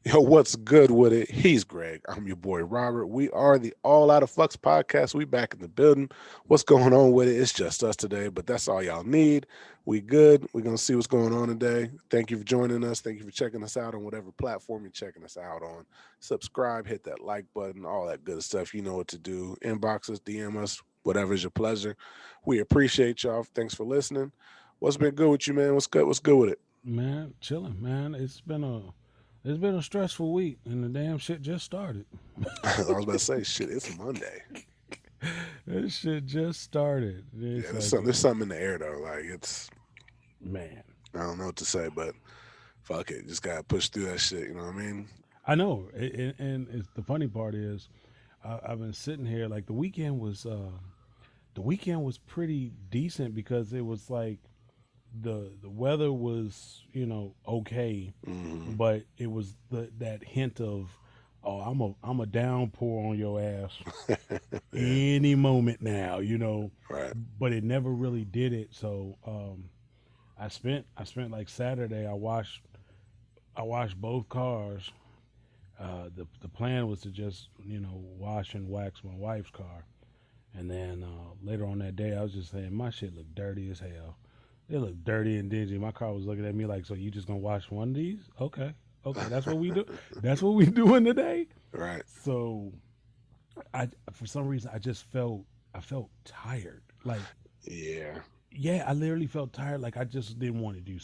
Yo, what's good with it? He's Greg. I'm your boy Robert. We are the All Out of Flux podcast. We back in the building. What's going on with it? It's just us today, but that's all y'all need. We good. We're gonna see what's going on today. Thank you for joining us. Thank you for checking us out on whatever platform you're checking us out on. Subscribe, hit that like button, all that good stuff. You know what to do. Inbox us, DM us, whatever's your pleasure. We appreciate y'all. Thanks for listening. What's been good with you, man? What's good? What's good with it? Man, chilling, man. It's been a stressful week, and the damn shit just started. I was about to say, shit, it's Monday. This shit just started. Yeah, It's there's like, some, there's something in the air though. Like it's, man, I don't know what to say, but fuck it, just gotta push through that shit. You know what I mean? I know. And it's, the funny part is, I've been sitting here like the weekend was pretty decent because it was like the weather was okay, Hmm. but it was that hint of, oh, I'm a downpour on your ass Yeah, any moment now. right. But it never really did it. So I spent like Saturday. I washed both cars. The plan was to just wash and wax my wife's car, and then later on that day I was just saying my shit looked dirty as hell. It looked dirty and dingy. My car was looking at me like, so you just gonna wash one of these? Okay, okay, that's what we do. That's what we doing today. Right. So I, for some reason, I felt tired. Like, Yeah. yeah, I literally felt tired. Like I just didn't want to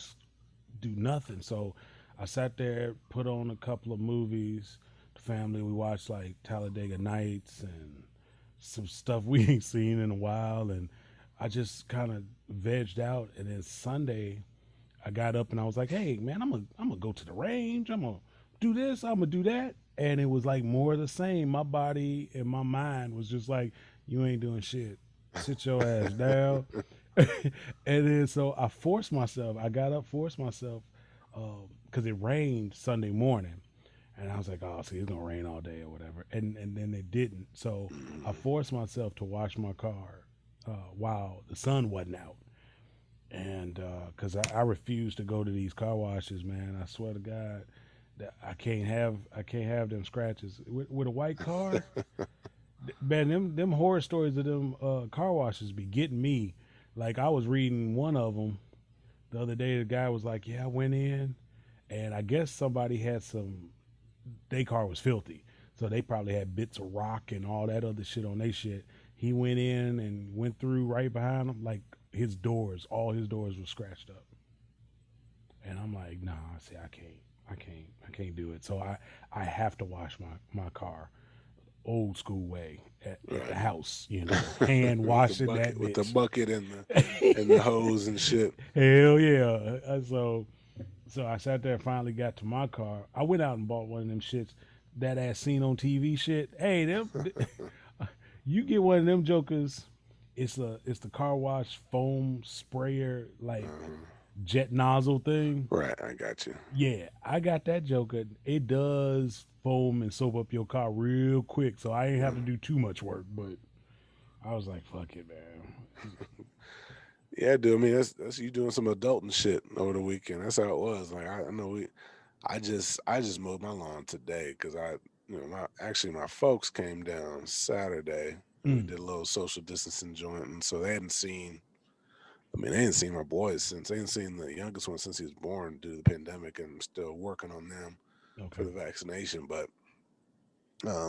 do nothing. So I sat there, put on a couple of movies. The family, we watched like Talladega Nights and some stuff we ain't seen in a while, and I just kind of vegged out. And then Sunday, I got up and I was like, "Hey, man, I'm gonna go to the range. I'm gonna do this. I'm gonna do that." And it was like more of the same. My body and my mind was just like, "You ain't doing shit. Sit your ass down." And then so I forced myself. I got up, forced myself, because it rained Sunday morning, and I was like, "Oh, see, it's gonna rain all day or whatever." And then it didn't. So I Hmm. forced myself to wash my car while the sun wasn't out, and because I refuse to go to these car washes, man. I swear to God that I can't have them scratches with a white car. Man, them horror stories of them car washes be getting me. Like I was reading one of them the other day. The guy was like, "Yeah, I went in, and I guess somebody had some. Their car was filthy, so they probably had bits of rock and all that other shit on their shit. He went in and went through right behind him, like all his doors were scratched up. And I'm like, nah, see, I can't do it. So I have to wash my car old school way at the Right. house, hand washing that With the bitch. bucket and the hose and shit. Hell yeah. So I sat there and finally got to my car. I went out and bought one of them shits that ass seen on TV shit. Hey, you get one of them jokers. It's the car wash foam sprayer like Uh-huh. jet nozzle thing. Right. I got you. Yeah, I got that joker. It does foam and soap up your car real quick, so I ain't have to Mm. do too much work. But I was like, fuck it, man. Yeah, dude. I mean, that's you doing some adulting shit over the weekend. That's how it was. Like I know I just mowed my lawn today because my folks came down Saturday and we Mm, did a little social distancing joint, and so they hadn't seen. I mean, they hadn't seen my boys since they hadn't seen the youngest one since he was born due to the pandemic, and I'm still working on them for okay. the vaccination. But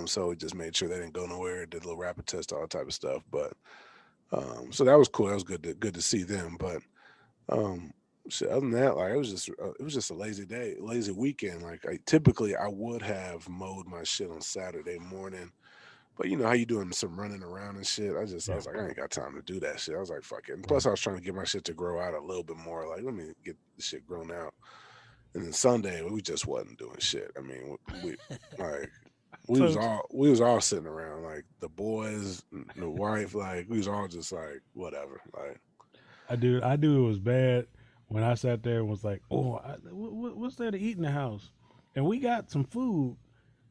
so we just made sure they didn't go nowhere. Did a little rapid test, all that type of stuff. But so that was cool. That was good to see them. But um, shit, other than that, like it was just a lazy day, lazy weekend. Like typically I would have mowed my shit on Saturday morning, but you know how you doing some running around and shit. I Yeah, was like, I ain't got time to do that shit. I was like, fuck it. And plus, right. I was trying to get my shit to grow out a little bit more. Like, let me get the shit grown out. And then Sunday, we just wasn't doing shit. I mean, we like Told you. we was all sitting around, like the boys, the wife, like we was all just like whatever. Like, I knew it was bad when I sat there and was like, "Oh, what's there to eat in the house?" And we got some food,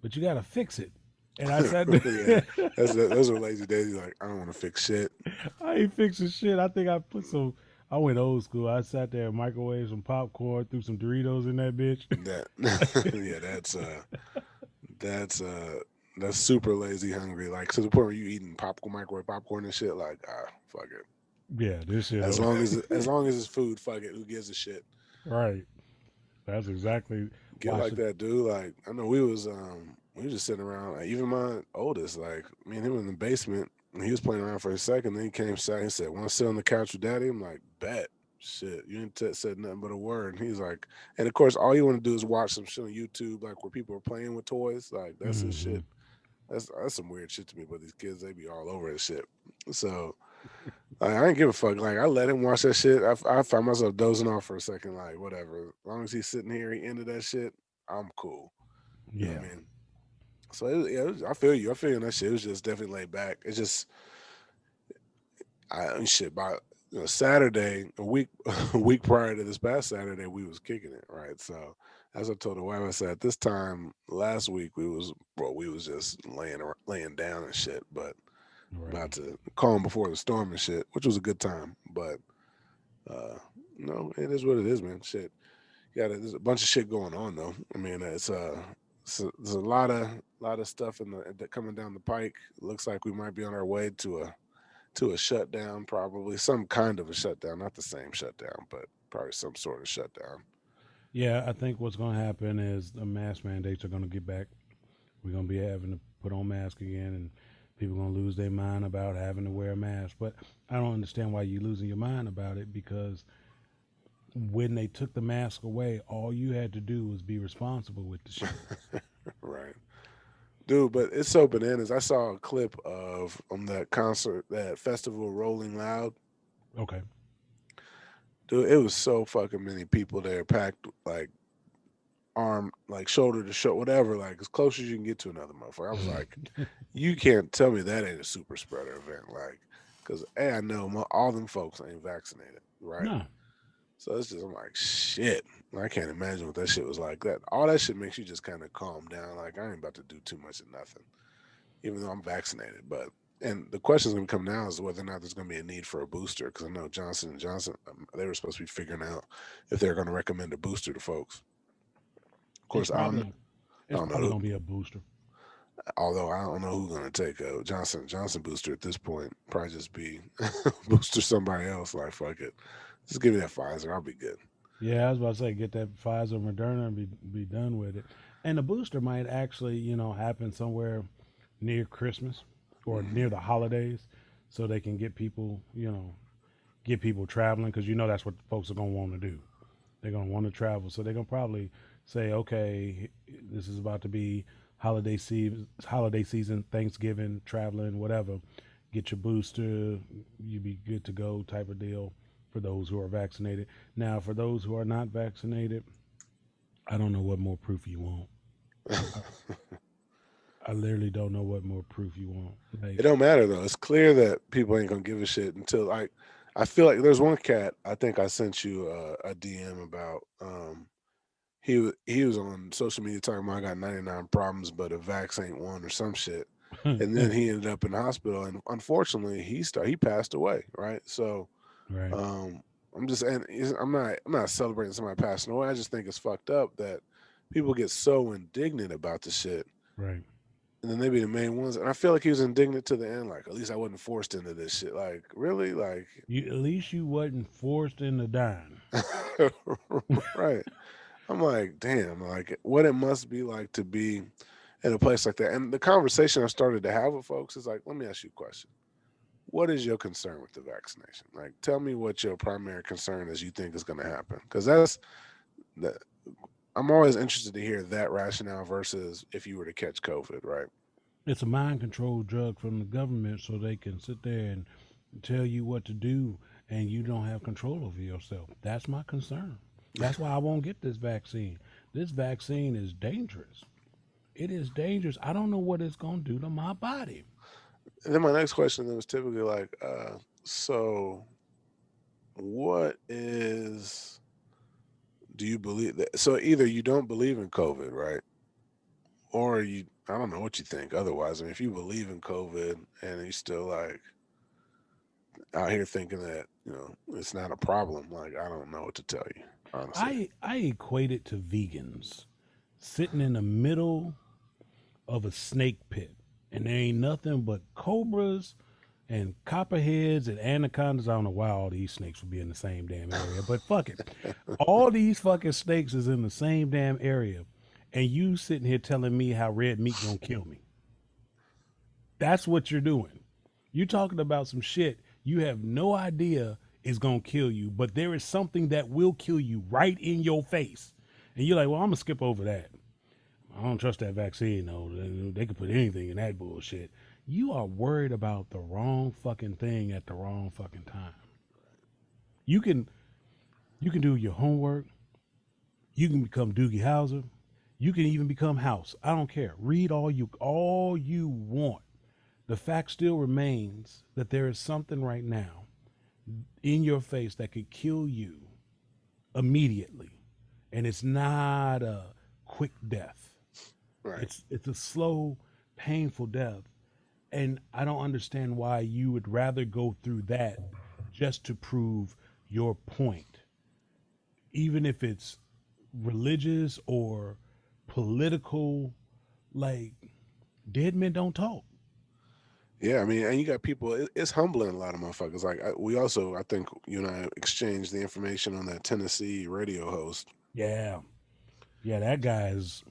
but you got to fix it. And I sat yeah, there. those are lazy days. Like, I don't want to fix shit. I ain't fixing shit. I think I went old school. I sat there and microwaved some popcorn, threw some Doritos in that bitch. That yeah, that's that's super lazy hungry. Like to the point where you eating popcorn, microwave popcorn and shit. Like fuck it. Yeah, this shit. As long as it's food, fuck it. Who gives a shit? Right. That's exactly Get why. like that, dude. Like I know we was just sitting around. Like, even my oldest, like me and him in the basement. And he was playing around for a second. Then he came sat. He said, "Want to sit on the couch with Daddy?" I'm like, "Bet." Shit, you didn't said nothing but a word. And he's like, and of course, all you want to do is watch some shit on YouTube, like where people are playing with toys. Like that's his Hmm. shit. That's some weird shit to me. But these kids, they be all over that shit. So like, I ain't give a fuck. Like I let him watch that shit. I found myself dozing off for a second. Like whatever. As long as he's sitting here, he ended that shit. I'm cool. You know Yeah. what I mean? So I feel you. I feel you on that shit. It was just definitely laid back. It's just shit by Saturday, a week a week prior to this past Saturday, we was kicking it, right? So as I told the wife, I said at this time last week we was just laying down and shit, but about Right. to calm before the storm and shit, which was a good time. But uh no, it is what it is, man. Shit, there's a bunch of shit going on though. I mean, there's a lot of stuff coming down the pike. It looks like we might be on our way to a shutdown, probably some kind of a shutdown, not the same shutdown, but probably some sort of shutdown. Yeah, I think what's going to happen is the mask mandates are going to get back. We're going to be having to put on masks again, and people are going to lose their mind about having to wear a mask. But I don't understand why you're losing your mind about it because when they took the mask away, all you had to do was be responsible with the shit. Right, dude. But it's so bananas. I saw a clip of that concert, that festival, Rolling Loud. Okay. Dude, it was so fucking many people there, packed like arm, like shoulder to shoulder, whatever, like as close as you can get to another motherfucker. I was like, you can't tell me that ain't a super spreader event, like, because I know all them folks ain't vaccinated, right? No. So it's just I'm like shit. I can't imagine what that shit was like. That all that shit makes you just kind of calm down. Like I ain't about to do too much of nothing, even though I'm vaccinated. But and the question's gonna come now is whether or not there's gonna be a need for a booster because I know Johnson and Johnson they were supposed to be figuring out if they're gonna recommend a booster to folks. Of It's course, probably I it's don't know. probably going to be a booster. Although I don't know who's gonna take a Johnson booster at this point. Probably just be booster somebody else. Like fuck it, just give me that Pfizer. I'll be good. Yeah, I was about to say get that Pfizer, Moderna, and be done with it. And the booster might actually, happen somewhere near Christmas or Hmm. near the holidays, so they can get people traveling because that's what folks are gonna want to do. They're gonna want to travel, so they're gonna probably say, okay, this is about to be holiday season, Thanksgiving, traveling, whatever. Get your booster, you be good to go, type of deal. For those who are vaccinated, now for those who are not vaccinated, I don't know what more proof you want. I, I literally don't know what more proof you want. It Like, don't matter though. It's clear that people ain't gonna give a shit until like I feel like there's one cat. I think I sent you a DM about. He was on social media talking about I got 99 problems, but a vax ain't one or some shit. And then he ended up in the hospital, and unfortunately, he passed away. Right, so right, um, I'm not celebrating somebody passing away. I just think it's fucked up that people get so indignant about the shit right. and then they be the main ones. And I feel like he was indignant to the end. Like, at least I wasn't forced into this shit. Like, really? Like, You at least you wasn't forced into dying. right. I'm like, damn, like, what it must be like to be in a place like that. And the conversation I started to have with folks is like, let me ask you a question. What is your concern with the vaccination? Like, tell me what your primary concern is you think is going to happen. Because that, I'm always interested to hear that rationale versus if you were to catch COVID, right? It's a mind control drug from the government, so they can sit there and tell you what to do, and you don't have control over yourself. That's my concern. That's why I won't get this vaccine. This vaccine is dangerous. It is dangerous. I don't know what it's going to do to my body. And then my next question was typically like, so what is do you believe that so either you don't believe in COVID, right? Or you I don't know what you think otherwise. I mean if you believe in COVID and you still like out here thinking that it's not a problem. Like I don't know what to tell you, honestly. I equate it to vegans sitting in the middle of a snake pit, and there ain't nothing but cobras and copperheads and anacondas. I don't know why all these snakes would be in the same damn area, but fuck it. All these fucking snakes is in the same damn area, and you sitting here telling me how red meat gonna kill me. That's what you're doing. You talking about some shit you have no idea is gonna kill you, but there is something that will kill you right in your face, and you're like, well, I'm gonna skip over that. I don't trust that vaccine though. They could put anything in that bullshit. You are worried about the wrong fucking thing at the wrong fucking time. You can you can do your homework. You can become Doogie Howser. You can even become House. I don't care. Read all you want. The fact still remains that there is something right now in your face that could kill you immediately, and it's not a quick death. Right. It's a slow, painful death, and I don't understand why you would rather go through that just to prove your point, even if it's religious or political. Like, dead men don't talk. Yeah, I mean, and you got people. It's humbling a lot of motherfuckers. Like we also, I think you and I exchanged the information on that Tennessee radio host. Yeah, yeah, that guy's.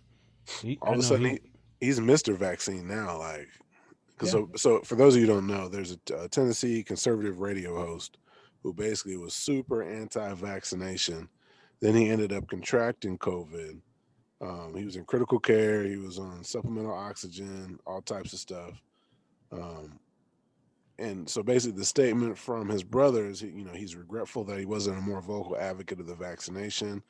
All I of a know sudden, he. he's Mister Vaccine now. Like, cause Yeah, so for those of you who don't know, there's a Tennessee conservative radio host who basically was super anti-vaccination. Then he ended up contracting COVID. He was in critical care. He was on supplemental oxygen, all types of stuff. Um, and so basically, the statement from his brother is, he's regretful that he wasn't a more vocal advocate of the vaccination.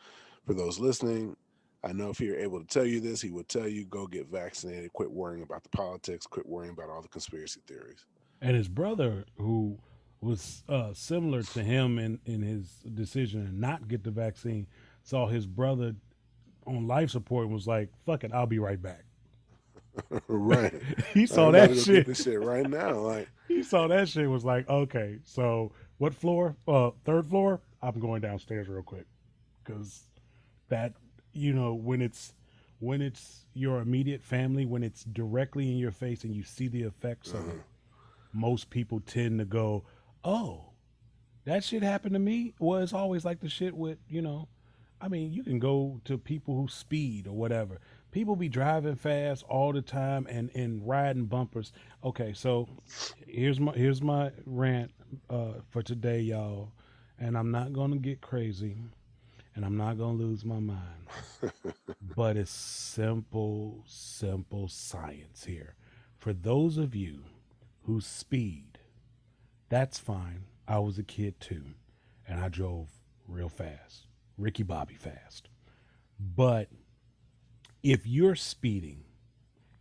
For those listening, I know if he were able to tell you this, he would tell you go get vaccinated, quit worrying about the politics, quit worrying about all the conspiracy theories. and his brother, who was similar to him in his decision to not get the vaccine, saw his brother on life support and was like, "Fuck it, I'll be right back." Right. He Like, I'm saw about that to go get shit. this shit right now. Like, He saw that shit. Was like, "Okay, so what floor? Third floor. I'm going downstairs real quick because that when it's your immediate family, when it's directly in your face and you see the effects of it, uh, most people tend to go, "Oh, that shit happened to me." Well, it's always like the shit with, I mean, you can go to people who speed or whatever. People be driving fast all the time and riding bumpers. Okay, so here's my rant for today, y'all, and I'm not gonna get crazy, and I'm not gonna lose my mind, but it's simple, simple science here. For those of you who speed, that's fine. I was a kid too, and I drove real fast, Ricky Bobby fast. But if you're speeding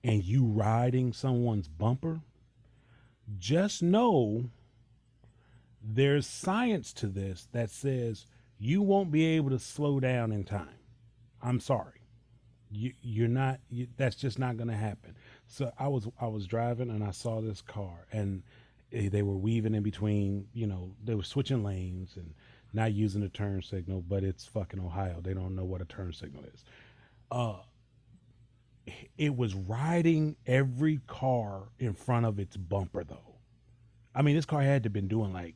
and you riding someone's bumper, just know there's science to this that says you won't be able to slow down in time. I'm sorry. You're not. That's just not going to happen. So I was driving and I saw this car, and they were weaving in between. They were switching lanes and not using a turn signal. But it's fucking Ohio. They don't know what a turn signal is. Uh, it was riding every car in front of its bumper though. I mean, this car had to have been doing like,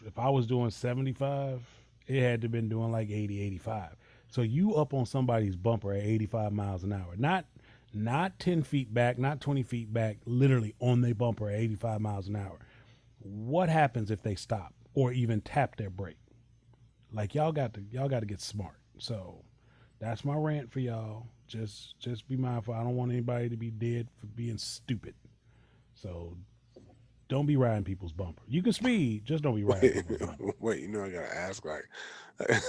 if I was doing 75, it had to have been doing like 80, 85. So you up on somebody's bumper at 85 miles an hour, not 10 feet back, not 20 feet back, literally on their bumper at 85 miles an hour. What happens if they stop or even tap their brake? Like, y'all got to get smart. So that's my rant for y'all. Just be mindful. I don't want anybody to be dead for being stupid. So don't be riding people's bumper. You can speed, just don't be riding wait, people's bumper. wait. I gotta ask, like,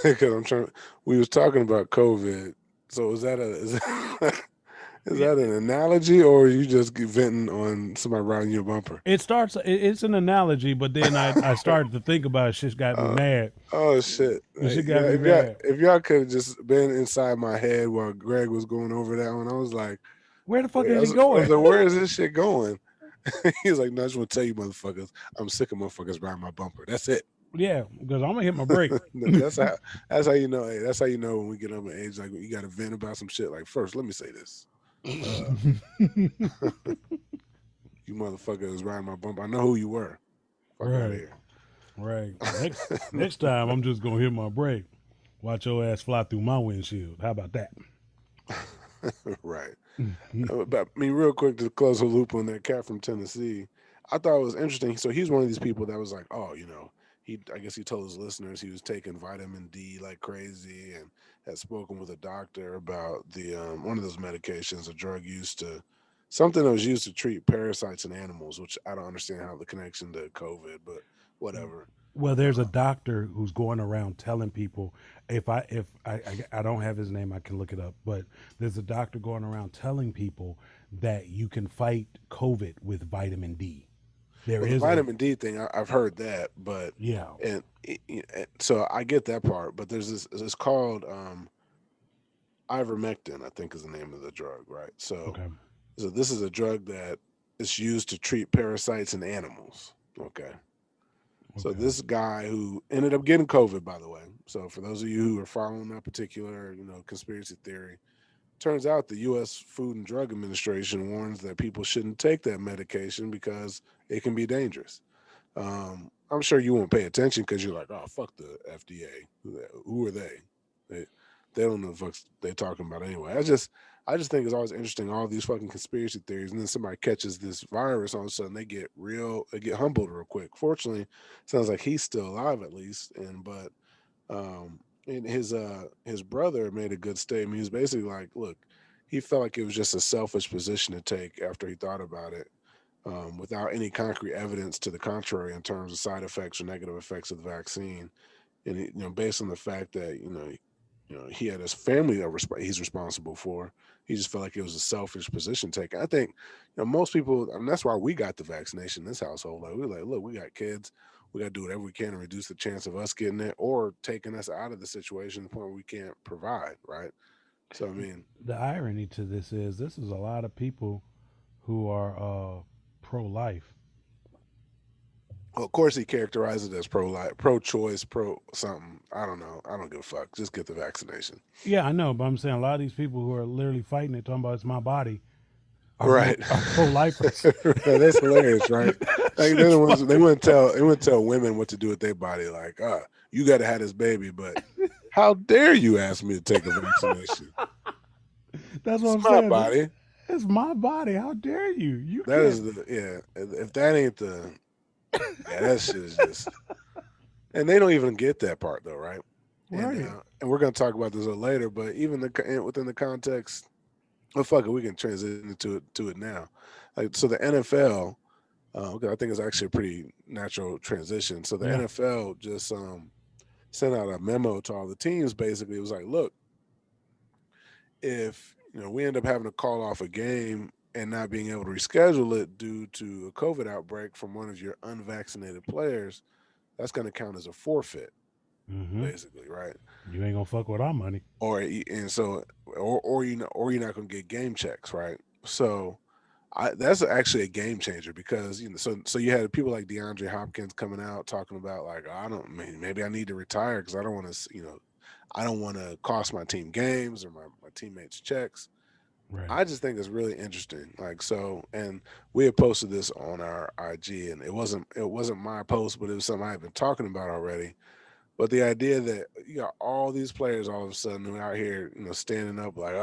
because I'm trying. We was talking about COVID. So is Yeah, that an analogy, or are you just venting on somebody riding your bumper? it starts. It's an analogy, but then I started to think about it. Shit got me Uh, mad. oh shit! It Like, shit got yeah, me mad. if y'all could have just been inside my head while Greg was going over that one, I was like, Where the fuck wait, is it I was going? like, where is this shit going? He's like, no, I just want to tell you, motherfuckers, I'm sick of motherfuckers riding my bumper. That's it. Yeah, because I'm gonna hit my brake. that's how. That's how you know. Hey, that's how you know when we get up in age. Like you got to vent about some shit. Like first, let me say this. Uh, you motherfuckers riding my bumper. I know who you were. Fuck out of Right, here. right. Next time, I'm just gonna hit my brake. Watch your ass fly through my windshield. How about that? Right. But I mean, real quick to close the loop on that cat from Tennessee, I thought it was interesting. So he's one of these people that was like, oh, I guess he told his listeners he was taking vitamin D like crazy and had spoken with a doctor about the one of those medications, a drug used to something that was used to treat parasites in animals, which I don't understand how the connection to COVID, but whatever. Well, there's a Uh, doctor who's going around telling people. If I don't have his name, I can look it up. But there's a doctor going around telling people that you can fight COVID with vitamin D. There Well, the is a vitamin D thing, I've heard that, but yeah. so I get that part. But there's this. It's called ivermectin, I think is the name of the drug, right? Okay. So this is a drug that is used to treat parasites in animals. Okay. So Okay. this guy who ended up getting COVID, by the way. So for those of you who are following that particular, conspiracy theory, turns out the U.S. Food and Drug Administration warns that people shouldn't take that medication because it can be dangerous. I'm sure you won't pay attention because you're like, oh, fuck the FDA. Who are they? They, they don't know the fuck they're talking about anyway. I just think it's always interesting all these fucking conspiracy theories, and then somebody catches this virus, all of a sudden they get humbled real quick. Fortunately, sounds like he's still alive at least, and his brother made a good statement. He was basically like, look, he felt like it was just a selfish position to take after he thought about it, without any concrete evidence to the contrary in terms of side effects or negative effects of the vaccine. And based on the fact that he had his family that he's responsible for, he just felt like it was a selfish position taken. I think most people, and that's why we got the vaccination in this household. Like we're like, look, we got kids, we got to do whatever we can to reduce the chance of us getting it or taking us out of the situation to the point where we can't provide, right? So I mean, The irony to this is a lot of people who are pro life. well, of course he characterized it as pro life, pro choice, pro something. I don't know. I don't give a fuck. Just get the vaccination. Yeah, I know, but I'm saying a lot of these people who are literally fighting it, talking about it's my body, Right. are pro lifers. That's hilarious, right? Like they're the It's ones fuck- they wouldn't tell women what to do with their body. Like, you got to have this baby, but how dare you ask me to take a vaccination? That's what It's I'm my saying. body. It's my body. How dare you? You That can't. is the yeah. If that ain't the yeah, that shit is just. And they don't even get that part though, right? Right. And we're gonna talk about this a little later, but even within the context, oh fuck it, we can transition to it now. Like so, the NFL. Okay, I think it's actually a pretty natural transition. So the Yeah. NFL just sent out a memo to all the teams. Basically, it was like, look, if we end up having to call off a game and not being able to reschedule it due to a COVID outbreak from one of your unvaccinated players, that's going to count as a forfeit, Hmm. basically, right? You ain't gonna fuck with our money. And so, or you're not going to get game checks, right? So that's actually a game changer because so you had people like DeAndre Hopkins coming out talking about like I don't mean maybe I need to retire because I don't want to I don't want to cost my team games or my teammates checks. Right. I just think it's really interesting. Like so, and we had posted this on our IG, and it wasn't my post, but it was something I had been talking about already. But the idea that you got all these players all of a sudden who are out here, standing up like,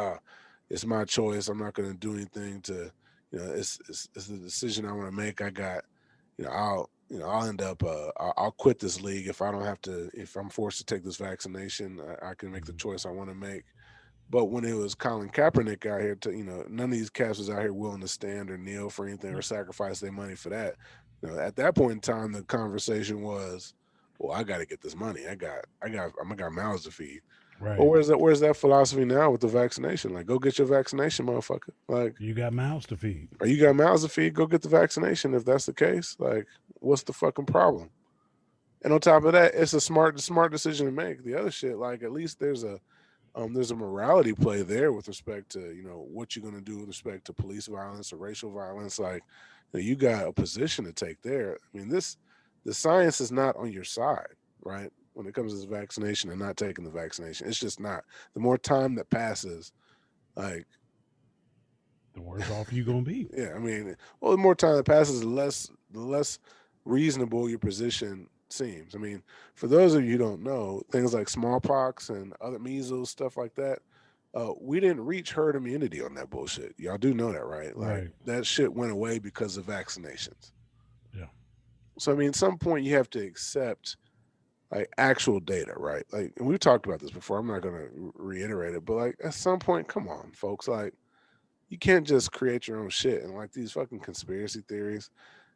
it's my choice. I'm not going to do anything to, it's the decision I want to make. I got, I'll end up, I'll quit this league if I don't have to, if I'm forced to take this vaccination, I can make the Mhm. choice I want to make. But when it was Colin Kaepernick out here, none of these cats was out here willing to stand or kneel for anything or sacrifice their money for that. At that point in time, the conversation was, well, I got to get this money. I got mouths to feed. Well, Right. where's that philosophy now with the vaccination? Like, go get your vaccination, motherfucker. Like, You got mouths to feed. are you got mouths to feed? Go get the vaccination if that's the case. Like, what's the fucking problem? And on top of that, it's a smart decision to make. The other shit, like, at least there's there's a morality play there with respect to what you're going to do with respect to police violence or racial violence. Like you got a position to take there. I mean, the science is not on your side, right? When it comes to this vaccination and not taking the vaccination, it's just not. The more time that passes, like The worse off you gonna be. yeah, I mean, well, the more time that passes, the less reasonable your position seems. I mean, for those of you who don't know, things like smallpox and other measles, stuff like that, we didn't reach herd immunity on that bullshit. Y'all do know that, right? Like Right. that shit went away because of vaccinations. Yeah. So I mean, at some point you have to accept like actual data, right? Like, and we've talked about this before. I'm not going to reiterate it, but like at some point, come on, folks, like you can't just create your own shit and like these fucking conspiracy theories.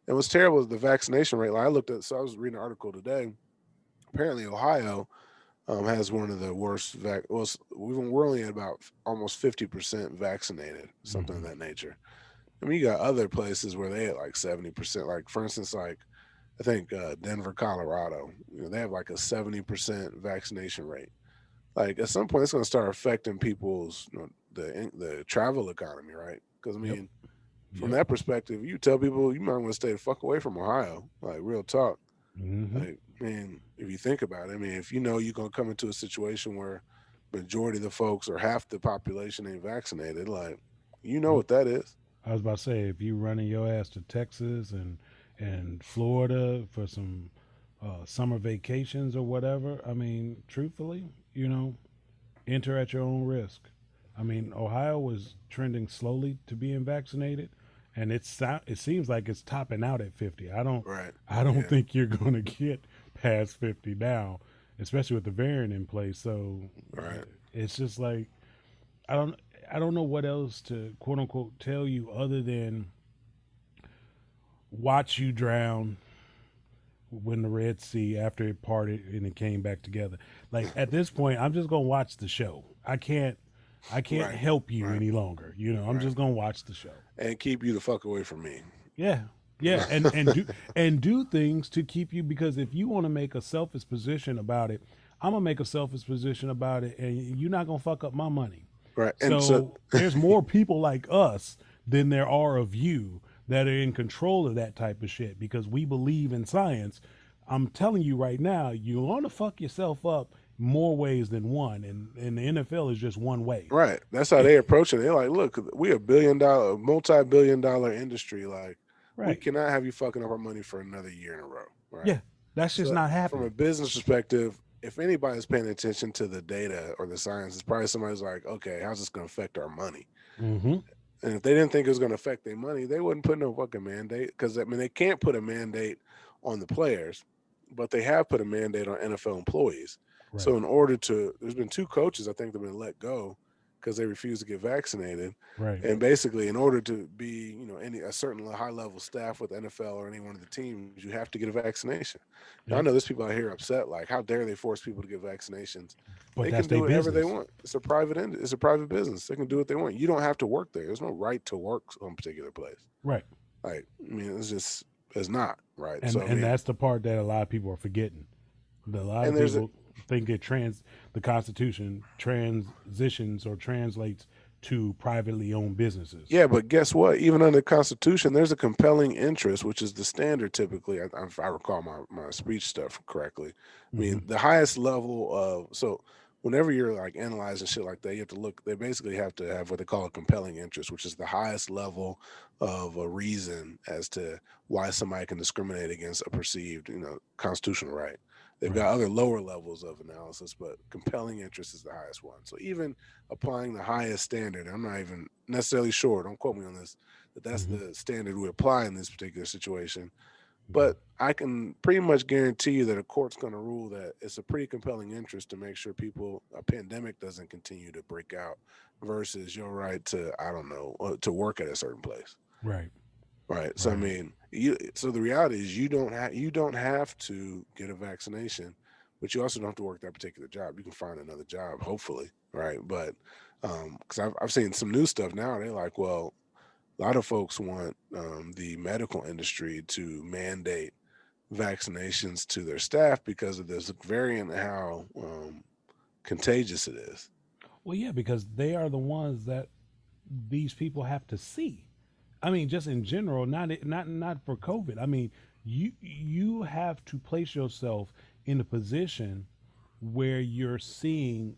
And what's terrible is the vaccination rate. Like I looked at, so I was reading an article today. Apparently, Ohio has one of the worst. We're only at about almost 50% vaccinated, something of Hmm. that nature. I mean, you got other places where they at like 70%. Like for instance, like I think Denver, Colorado. They have like a 70% vaccination rate. Like at some point, it's going to start affecting people's the travel economy, right? Because I Yep. mean, from Yep. that perspective, you tell people you might want to stay the fuck away from Ohio. Like real talk. Hmm. Like man, if you think about it, I mean, if you know you're gonna come into a situation where majority of the folks or half the population ain't vaccinated, like you know Yep. what that is. I was about to say, if you running your ass to Texas and Florida for some summer vacations or whatever, I mean, truthfully, enter at your own risk. I mean, Ohio was trending slowly to being vaccinated, and it seems like it's topping out at 50. Right. I don't Yeah. think you're going to get past 50 now, especially with the variant in place. So Right. it's just like I don't I don't know what else to quote unquote tell you other than watch you drown when the Red Sea after it parted and it came back together. Like at this point, I'm just gonna watch the show. I can't Right. help you Right. any longer. I'm Right. just gonna watch the show. And keep you the fuck away from me. Yeah. Yeah, and do things to keep you, because if you want to make a selfish position about it, I'm gonna make a selfish position about it, and you're not gonna fuck up my money. Right. And so So there's more people like us than there are of you that are in control of that type of shit because we believe in science. I'm telling you right now, you're gonna fuck yourself up more ways than one, and the NFL is just one way. right. That's how they approach it. They're like, look, we a multi-billion dollar industry. Like, we Right. cannot have you fucking up our money for another year in a row. Right. Yeah, that's just So not from a happening. business perspective, if anybody's paying attention to the data or the science, it's probably somebody's like, okay, how's this going to affect our money? Mm-hmm. And if they didn't think it was going to affect their money, they wouldn't put no fucking mandate. Because I mean, they can't put a mandate on the players, but they have put a mandate on NFL employees. So Right. in order to, there's been two coaches I think that have been let go because they refused to get vaccinated. Right. And basically, in order to be, any a certain high level staff with the NFL or any one of the teams, you have to get a vaccination. Now, I Yep. know there's people out here upset, like, how dare they force people to get vaccinations? But They that's can do their whatever they business. want. It's a private business. They can do what they want. You don't have to work there. There's no right to work on a particular place. Right. Like, I mean, it's not right. And So I and mean, that's the part that a lot of people are forgetting. A lot and of there's a people think the Constitution transitions or translates to privately owned businesses. yeah, but guess what? Even under the Constitution, there's a compelling interest, which is the standard typically. If I recall my speech stuff correctly. I Hmm. mean, the highest level of so whenever you're like analyzing shit like that, you have to look. They basically have to have what they call a compelling interest, which is the highest level of a reason as to why somebody can discriminate against a perceived, constitutional right. They've Right. got other lower levels of analysis, but compelling interest is the highest one. So even applying the highest standard, I'm not even necessarily sure, don't quote me on this, that that's Hmm. the standard we apply in this particular situation. Okay. But I can pretty much guarantee you that a court's going to rule that it's a pretty compelling interest to make sure a pandemic doesn't continue to break out versus your right to, I don't know, to work at a certain place. Right. Right. So I Right. mean, so the reality is you don't have to get a vaccination, but you also don't have to work that particular job. You can find another job, hopefully, right? But because I've seen some new stuff now, they're like, well, a lot of folks want the medical industry to mandate vaccinations to their staff because of this variant and how contagious it is. Well, yeah, because they are the ones that these people have to see. I mean, just in general, not for COVID. I mean, you have to place yourself in a position where you're seeing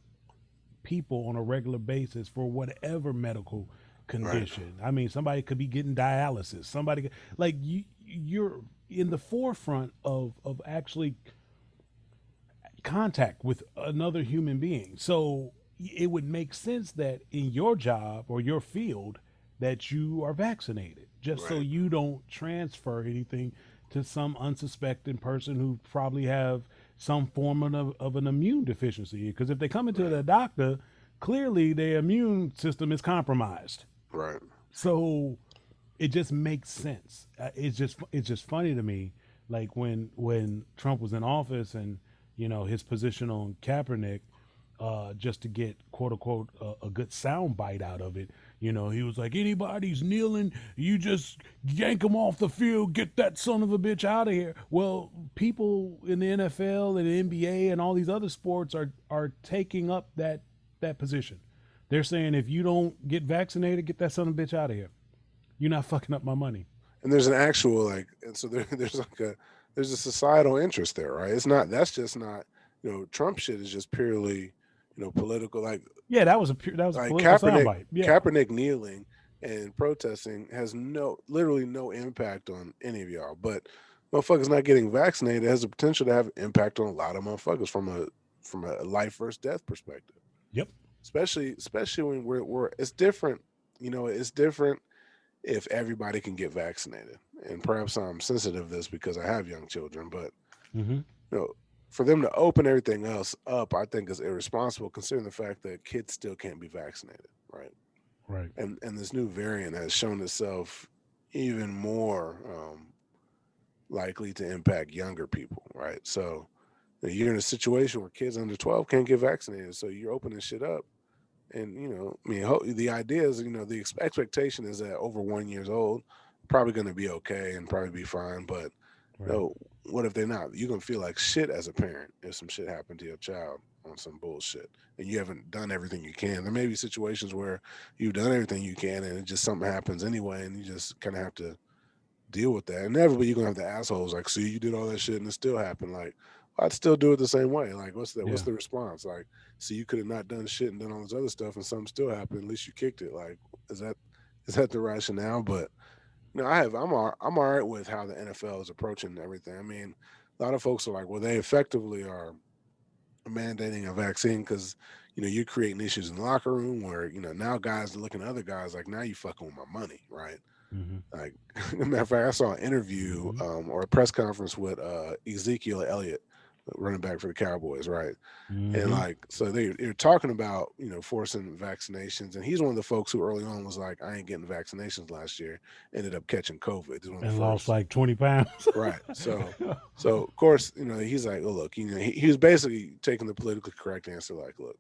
people on a regular basis for whatever medical Right. condition. I mean, somebody could be getting dialysis. Like you're in the forefront of actually contact with another human being. So it would make sense that in your job or your field that you are vaccinated, just so Right. you don't transfer anything to some unsuspecting person who probably have some form of an immune deficiency. Because if they come into Right. the doctor, clearly their immune system is compromised. Right. So it just makes sense. It's just funny to me, like when Trump was in office and his position on Kaepernick, just to get quote unquote a good sound bite out of it. He was like, anybody's kneeling, you just yank them off the field, get that son of a bitch out of here. Well, people in the NFL and the NBA and all these other sports are taking up that position. They're saying if you don't get vaccinated, get that son of a bitch out of here. You're not fucking up my money. And there's an actual like, and so there's like there's a societal interest there, right? It's not that's just not Trump shit is just purely political. Yeah, that was a Like political soundbite. Yeah, Kaepernick kneeling and protesting has literally no impact on any of y'all. But motherfuckers not getting vaccinated has the potential to have impact on a lot of motherfuckers from a life versus death perspective. yep, Especially when we're it's different. It's different if everybody can get vaccinated. And perhaps I'm sensitive to this because I have young children, but mm-hmm. you know, for them to open everything else up, I think is irresponsible considering the fact that kids still can't be vaccinated, right? Right, And this new variant has shown itself even more likely to impact younger people, right? So you're in a situation where kids under 12 can't get vaccinated, so you're opening shit up. And I mean, the idea is, the expectation is that over 1 years old, probably going to be okay and probably be fine. But right. no, what if they're not? You're gonna feel like shit as a parent if some shit happened to your child on some bullshit, and you haven't done everything you can. There may be situations where you've done everything you can, and it just something happens anyway, and you just kind of have to deal with that. Inevitably, you're gonna have the assholes like, "See, you did all that shit, and it still happened." Like, I'd still do it the same way. Like, what's that? What's Yeah, the response? Like, see, you could have not done shit and done all this other stuff, and something still happened. At least you kicked it. Like, is that is that the rationale? But I'm all right with how the NFL is approaching everything. I mean, a lot of folks are like, well, they effectively are mandating a vaccine because you're creating issues in the locker room where now guys are looking at other guys like now you fucking with my money, right? mm-hmm. Like, matter of fact, I saw an interview Mm-hmm. or a press conference with Ezekiel Elliott, running back for the Cowboys, right? And Mm-hmm. like, so they're talking about forcing vaccinations, and he's one of the folks who early on was like, I ain't getting vaccinations last year. Ended up catching COVID. He's one of the And lost first, like 20 pounds. right? So of course, he's like, oh look, he was basically taking the politically correct answer, like, look,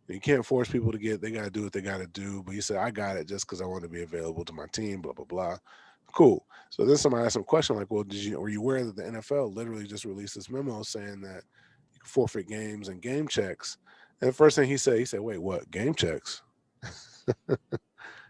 you can't force people to get, they got to do what they got to do. But he said, I got it just because I want to be available to my team, blah blah blah. Cool. So then somebody asked him a question like, well, were you aware that the NFL literally just released this memo saying that you can forfeit games and game checks? And the first thing he said, wait, what? Game checks?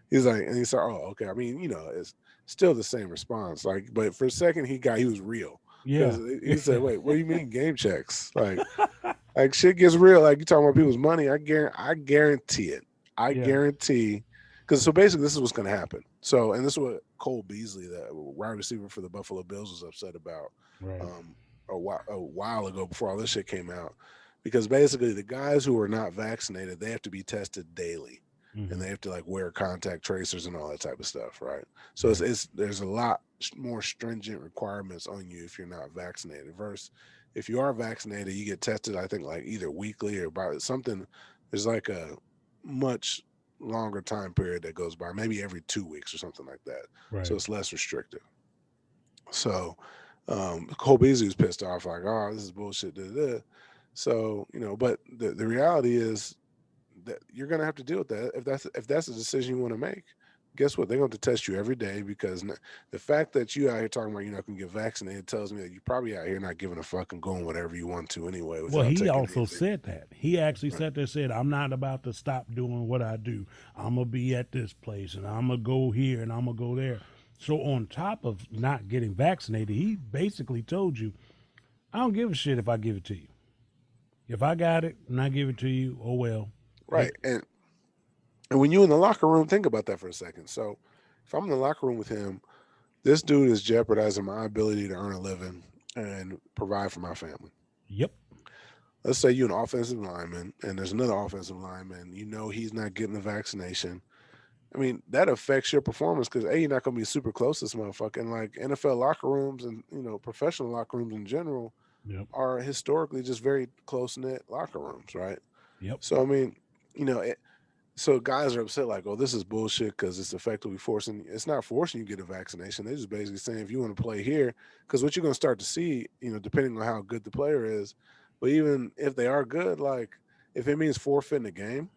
He's like, and he said, oh, okay. I mean, it's still the same response. Like, but for a second, he was real because Yeah, he said, wait, what do you mean game checks? Like shit gets real. Like you talking about people's money. I guarantee it. I yeah, guarantee. Because so basically, this is what's going to happen. So, and this is what Cole Beasley, the wide receiver for the Buffalo Bills, was upset about right. um, a while ago before all this shit came out. Because basically, the guys who are not vaccinated, they have to be tested daily, and Mm-hmm. they have to like wear contact tracers and all that type of stuff, right? So Right, it's there's a lot more stringent requirements on you if you're not vaccinated. Versus if you are vaccinated, you get tested. I think like either weekly or by something. There's like a much longer time period that goes by, maybe every 2 weeks or something like that. So right. it's less restrictive. So Cole Beasley was pissed off, like, oh, this is bullshit. Da, da, da. So but the reality is that you're gonna have to deal with that if that's a decision you want to make. guess what? They're going to test you every day because the fact that you out here talking about you're not going to get vaccinated tells me that you probably out here not giving a fuck and going whatever you want to anyway Well, without he taking also anything. said that. He actually Right. sat there and said, I'm not about to stop doing what I do. I'm going to be at this place and I'm going to go here and I'm going to go there. So, on top of not getting vaccinated, he basically told you, I don't give a shit if I give it to you. If I got it and I give it to you, oh well. Right. And when you in the locker room, think about that for a second. So if I'm in the locker room with him, this dude is jeopardizing my ability to earn a living and provide for my family. Yep. Let's say you're an offensive lineman and there's another offensive lineman, you know he's not getting the vaccination. I mean, that affects your performance because A, you're not gonna be super close to this motherfucker. And like NFL locker rooms and professional locker rooms in general Yep. are historically just very close knit locker rooms, right? Yep. So I mean, you know, so guys are upset like, oh, this is bullshit because it's effectively forcing. It's not forcing you to get a vaccination. They're just basically saying if you want to play here, because what you're going to start to see, depending on how good the player is, but even if they are good, like if it means forfeiting the game,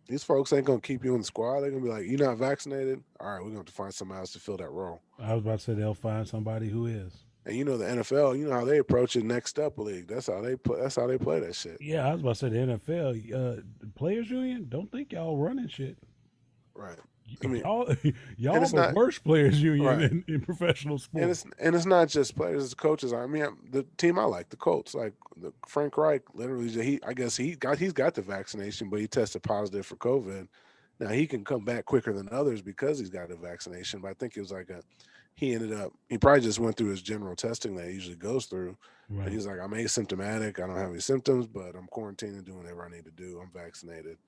these folks ain't going to keep you in the squad. They're going to be like, you're not vaccinated. All right, we're going to have to find somebody else to fill that role. I was about to say they'll find somebody who is. And the NFL, you know how they approach it next step league. That's how they play. That's how they play that shit. Yeah, I was about to say the NFL, Players Union, don't think y'all running shit. Right. I mean, Y'all, and y'all it's the not worst players union right. in professional And sports. it's not just players, it's coaches. I mean, the team I like, the Colts, like Frank Reich, literally, I guess he's got the vaccination, but he tested positive for COVID. Now he can come back quicker than others because he's got a vaccination. But I think it was like he probably just went through his general testing that he usually goes through, and Right. he's like, I'm asymptomatic, I don't have any symptoms, but I'm quarantining, doing whatever I need to do. I'm vaccinated.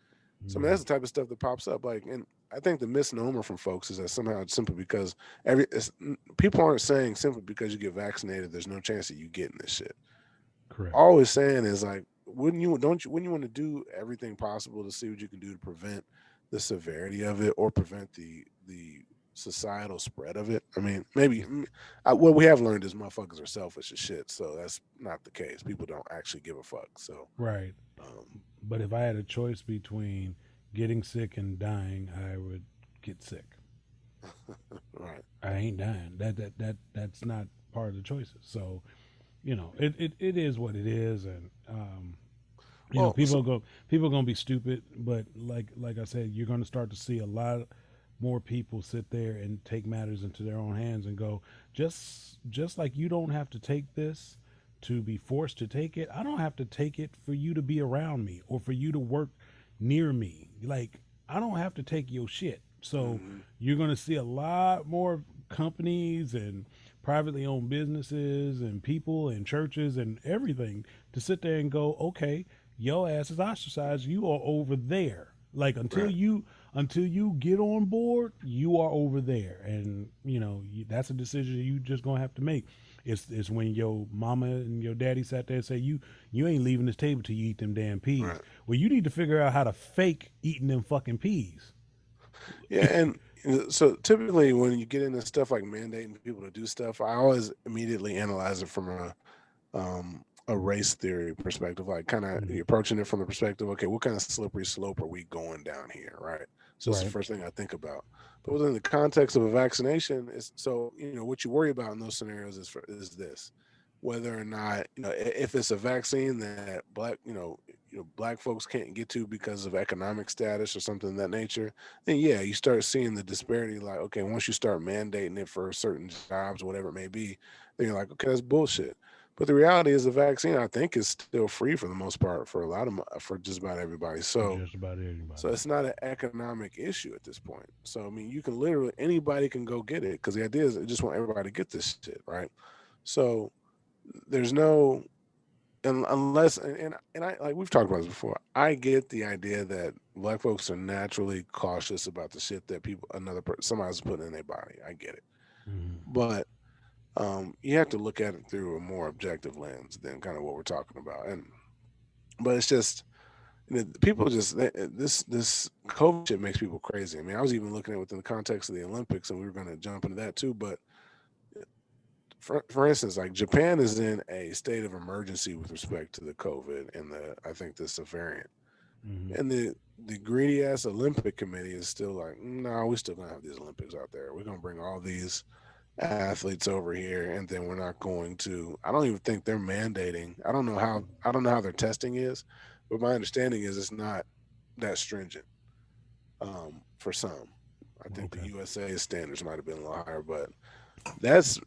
So I mean, that's Right. the type of stuff that pops up. Like, and I think the misnomer from folks is that somehow it's simply because people aren't saying simply because you get vaccinated, there's no chance that you getting this shit. Correct. All we're saying is like, wouldn't you want to do everything possible to see what you can do to prevent the severity of it or prevent the societal spread of it? I mean, maybe what we have learned is motherfuckers are selfish as shit. So that's not the case. People don't actually give a fuck. So, Right. um, But if I had a choice between getting sick and dying, I would get sick. right, I ain't dying. That's not part of the choices. So, it is what it is, and well, so people gonna be stupid, but like I said, you're gonna start to see a lot more people sit there and take matters into their own hands and go, just like you don't have to take this to be forced to take it, I don't have to take it for you to be around me or for you to work near me. Like, I don't have to take your shit. So mhm, you're gonna see a lot more companies and privately owned businesses and people and churches and everything to sit there and go, okay, your ass is ostracized. You are over there. Like, right. until you get on board, you are over there, and that's a decision you just gonna have to make. It's when your mama and your daddy sat there and say you ain't leaving this table till you eat them damn peas. Right. Well, you need to figure out how to fake eating them fucking peas. Yeah, and so typically when you get into stuff like mandating people to do stuff, I always immediately analyze it from a race theory perspective, like kind of Mhm. approaching it from the perspective, okay, what kind of slippery slope are we going down here, right? So it's the Right. first thing I think about. But within the context of a vaccination, is so what you worry about in those scenarios is this: whether or not if it's a vaccine that black folks can't get to because of economic status or something of that nature, then yeah, you start seeing the disparity. Like, okay, once you start mandating it for certain jobs, whatever it may be, then you're like, okay, that's bullshit. But the reality is, the vaccine I think is still free for the most part for a lot of for just about everybody. Just about So anybody. it's not an economic issue at this point. So I mean, you can literally anybody can go get it because the idea is I just want everybody to get this shit, right? So there's no unless and I like we've talked about this before. I get the idea that black folks are naturally cautious about the shit that somebody's putting in their body. I get it, Hmm. but you have to look at it through a more objective lens than kind of what we're talking about. And but it's just people just this COVID shit makes people crazy. I mean, I was even looking at it within the context of the Olympics, and we were going to jump into that too. But for instance, like Japan is in a state of emergency with respect to the COVID and I think this variant. Hmm. And the greedy ass Olympic committee is still like, no, we still gonna have these Olympics out there. We're gonna bring all these athletes over here, and then we're not going to. I don't even think they're mandating. I don't know how their testing is, but my understanding is it's not that stringent for some. I think the Okay. USA standards might have been a little higher, but that's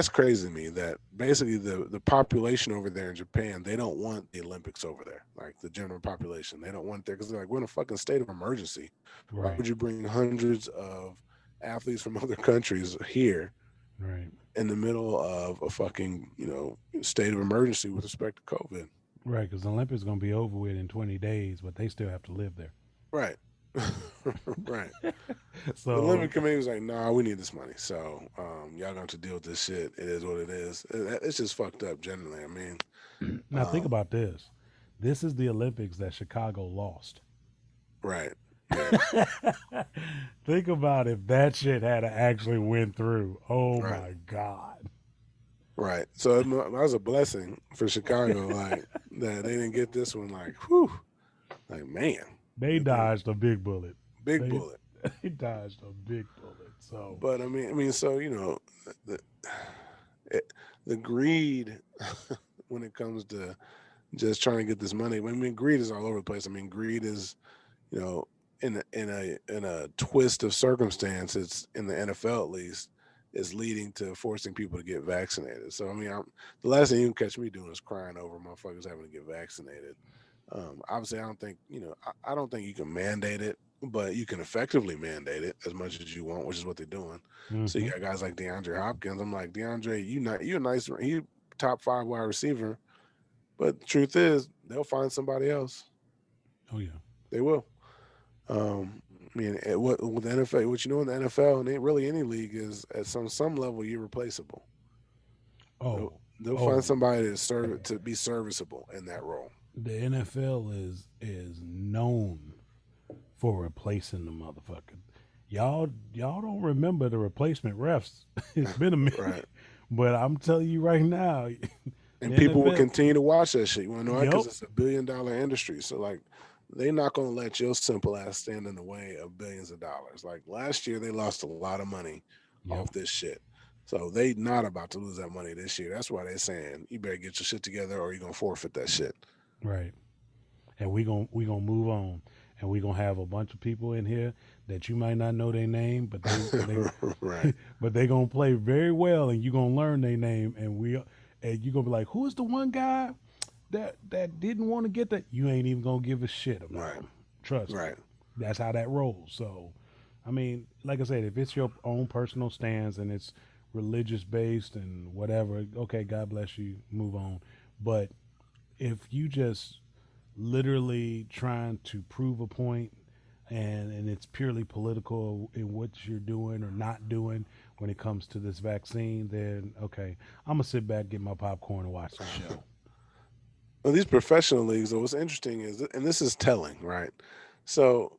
crazy to me that basically the population over there in Japan, they don't want the Olympics over there, like the general population, they don't want it there because they're like, we're in a fucking state of emergency. Why Right. would you bring hundreds of athletes from other countries here Right. in the middle of a fucking state of emergency with respect to COVID? Right. Because the Olympics gonna be over with in 20 days, but they still have to live there. Right. Right. The So Olympic Committee was like, "Nah, we need this money, so y'all gonna have to deal with this shit. It is what it is. It's just fucked up, generally. I mean, now think um, about this. This is the Olympics that Chicago lost. right, yeah, Think about if that shit had to actually went through. Oh right, my God. right. So that was a blessing for Chicago, like that they didn't get this one. Like, whew, like man, They good thing, dodged a big bullet. big They bullet. they dodged a big bullet. So But so the it, the greed when it comes to just trying to get this money. I mean, greed is all over the place. I mean, greed is you know, in a twist of circumstance, it's in the NFL at least, is leading to forcing people to get vaccinated. So I mean, the last thing you can catch me doing is crying over motherfuckers having to get vaccinated. Obviously, I don't think I don't think you can mandate it, but you can effectively mandate it as much as you want, which is what they're doing. So you hmm got guys like DeAndre Hopkins. I'm like, DeAndre, you a nice, he top 5 wide receiver, but the truth is they'll find somebody else. oh yeah. They will. I mean, what with the NFL, what you know in the NFL and really any league is at some level you're replaceable. They'll, Oh, they'll find oh. somebody to be serviceable in that role. The NFL is known for replacing the motherfucker. Y'all don't remember the replacement refs. It's been a Right. minute, but I'm telling you right now, And the people will NFL. continue to watch that shit. You want to know why? Because Yep. it's $1 billion industry. So like, they not gonna let your simple ass stand in the way of billions of dollars. Like last year, they lost a lot of money off Yep. this shit. So they not about to lose that money this year. That's why they're saying you better get your shit together or you're gonna forfeit that shit. Right. And we gonna move on, and we gonna have a bunch of people in here that you might not know their name, but they Right. but they gonna play very well, and you gonna learn their name, and you gonna be like, who is the one guy that didn't want to get that? You ain't even gonna give a shit about Right. him. Trust me. Right. That's how that rolls. So, I mean, like I said, if it's your own personal stance and it's religious based and whatever, okay, God bless you, move on. But if you just literally trying to prove a point and it's purely political in what you're doing or not doing when it comes to this vaccine, then okay, I'm gonna sit back, get my popcorn, and watch the show. Well, these professional leagues, though, what's interesting is, and this is telling, right? So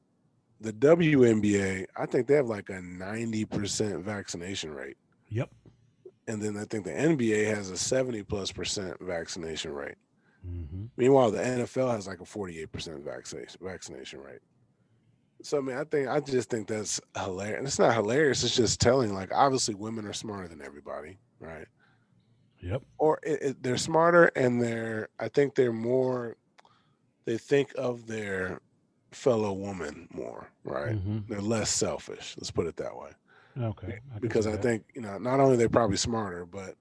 the WNBA, I think they have like a 90% vaccination rate. Yep. And then I think the NBA has a 70+% vaccination rate. Mm-hmm. Meanwhile, the NFL has like a 48% vaccination rate. So I mean, I just think that's hilarious. And it's not hilarious. It's just telling. Like, obviously, women are smarter than everybody, right? Yep. Or they're smarter, and I think they're more. They think of their fellow woman more, right? Mm-hmm. They're less selfish. Let's put it that way. Okay, I can Because see I that. think not only they're probably smarter, but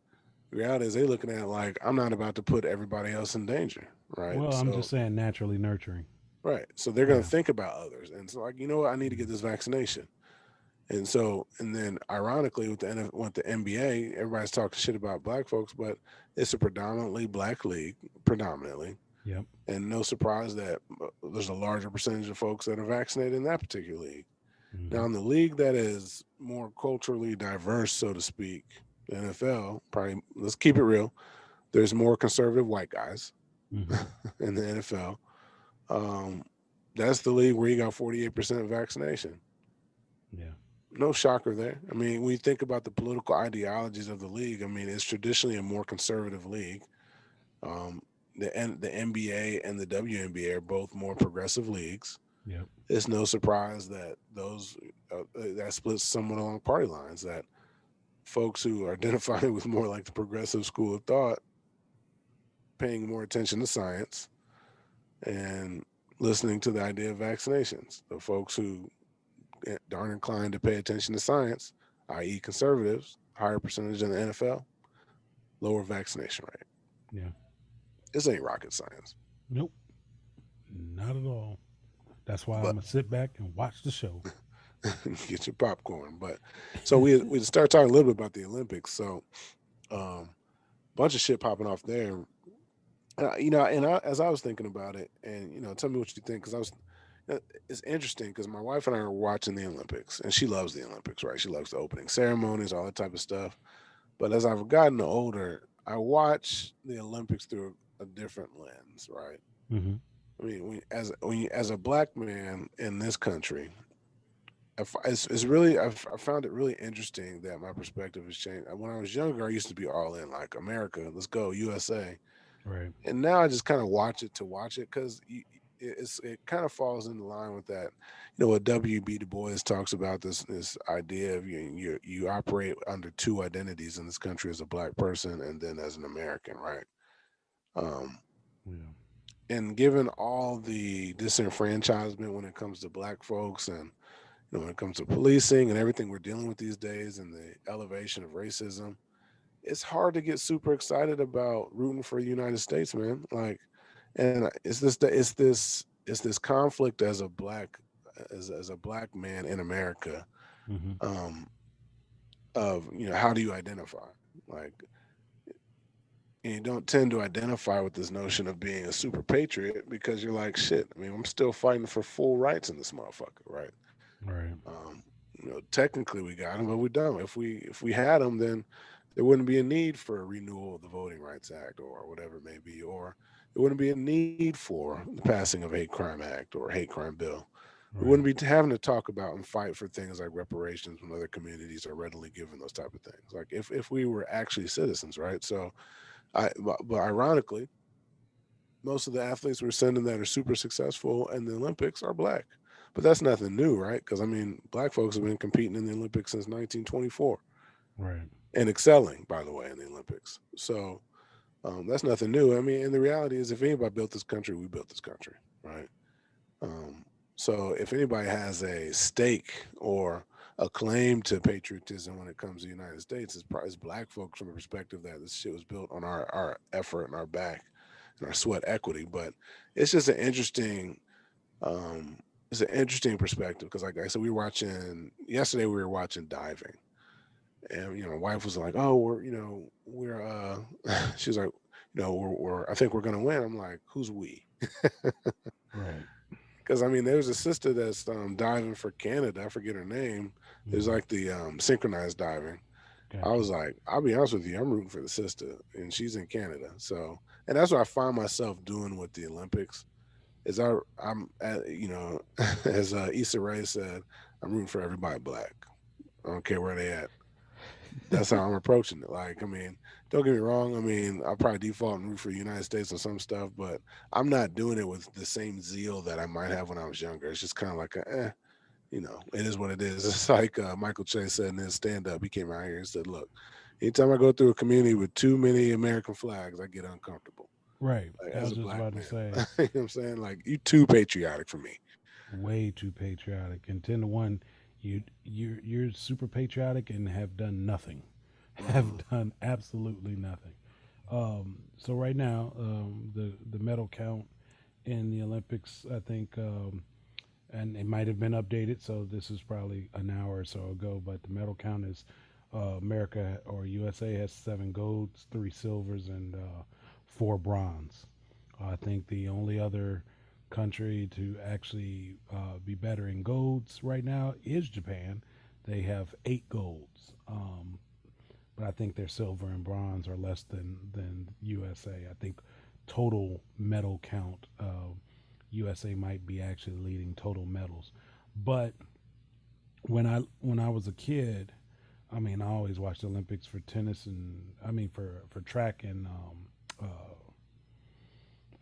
the reality is they're looking at it like I'm not about to put everybody else in danger, right? Well, I'm So just saying naturally nurturing. right, so they're going to Yeah. think about others, and so like what, I need to get Mm. this vaccination, and so and then ironically with the NBA, everybody's talking shit about black folks, but it's a predominantly black league, predominantly, Yep. and no surprise that there's a larger percentage of folks that are vaccinated in that particular league. Now, Mm-hmm. in the league that is more culturally diverse, so to speak, the NFL, probably, let's keep it real, there's more conservative white guys Mm-hmm. in the NFL. Um, that's the league where you got 48% vaccination. Yeah. No shocker there. I mean, when you think about the political ideologies of the league, I mean, it's traditionally a more conservative league. Um, the NBA and the WNBA are both more progressive leagues. Yep. It's no surprise that that splits somewhat along party lines. That folks who are identifying with more like the progressive school of thought, paying more attention to science and listening to the idea of vaccinations. The folks who aren't inclined to pay attention to science, i.e., conservatives, higher percentage in the NFL, lower vaccination rate. Yeah. This ain't rocket science, Nope. Not at all. That's why I'm but gonna sit back and watch the show. get your popcorn. But so we start talking a little bit about the Olympics. So bunch of shit popping off there. As I was thinking about it, and tell me what you think, because it's interesting because my wife and I are watching the Olympics, and she loves the Olympics, right? She loves the opening ceremonies, all that type of stuff. But as I've gotten older, I watch the Olympics through a different lens, right? Hmm. I mean, as a black man in this country, it's really I found it really interesting that my perspective has changed. When I was younger, I used to be all in, like, America, let's go USA, Right. and now I just kind of watch it to watch it because it kind of falls in line with that, what W.B. Du Bois talks about, this idea of you operate under two identities in this country, as a black person and then as an American, right? Um, Yeah. and given all the disenfranchisement when it comes to black folks, and when it comes to policing and everything we're dealing with these days, and the elevation of racism, it's hard to get super excited about rooting for the United States, man. Like, and it's this conflict as a black as a black man in America, Hmm. um, of how do you identify, like, and you don't tend to identify with this notion of being a super patriot because you're like, shit. I mean, I'm still fighting for full rights in this motherfucker, right? Right. Um, technically we got them, but we don't. If we had them, then there wouldn't be a need for a renewal of the Voting Rights Act or whatever it may be, or there wouldn't be a need for the passing of a hate crime act or a hate crime bill. We Right. wouldn't be having to talk about and fight for things like reparations when other communities are readily given those type of things. Like, if we were actually citizens, right? So but ironically, most of the athletes we're sending that are super successful in the Olympics are black. But that's nothing new, right? Because I mean, black folks have been competing in the Olympics since 1924 Right. and excelling, by the way, in the Olympics. So that's nothing new. I mean, and the reality is, if anybody built this country, we built this country, right? Um, so if anybody has a stake or a claim to patriotism when it comes to the United States, it's black folks, from the perspective that this shit was built on our effort and our back and our sweat equity. But it's just an interesting um, it's an interesting perspective because, like I said, we were watching yesterday. We were watching diving, and my wife was like, "Oh, we're she was like, we're I think we're gonna win." I'm like, "Who's we?" Right. Because I mean, there's a sister that's diving for Canada. I forget her name. There's Hmm. like the synchronized diving. I Gotcha. was like, I'll be honest with you, I'm rooting for the sister, and she's in Canada. So, and that's what I find myself doing with the Olympics. Is I'm at, as Issa Rae said, I'm rooting for everybody black. I don't care where they at. That's how I'm approaching it. Like, I mean, don't get me wrong. I mean, I'll probably default and root for the United States on some stuff, but I'm not doing it with the same zeal that I might have when I was younger. It's just kind of like it is what it is. It's like Michael Che said in his stand up. He came out here and said, "Look, anytime I go through a community with too many American flags, I get uncomfortable. Right. Like, I as was a just black about to man, say, you know what I'm saying? Like, you too patriotic for me." way too patriotic. And 10 to 1, you're super patriotic and have done nothing. Hmm. Have done absolutely nothing. So right now, the medal count in the Olympics, I think, and it might have been updated. So this is probably an hour or so ago. But the medal count is America or USA has 7 golds, 3 silvers, and 4 bronze. I think the only other country to actually be better in golds right now is Japan. They have 8 golds. But I think their silver and bronze are less than USA. I think total medal count, USA might be actually leading total medals. But when I was a kid, I mean, I always watched the Olympics for tennis and I mean for track and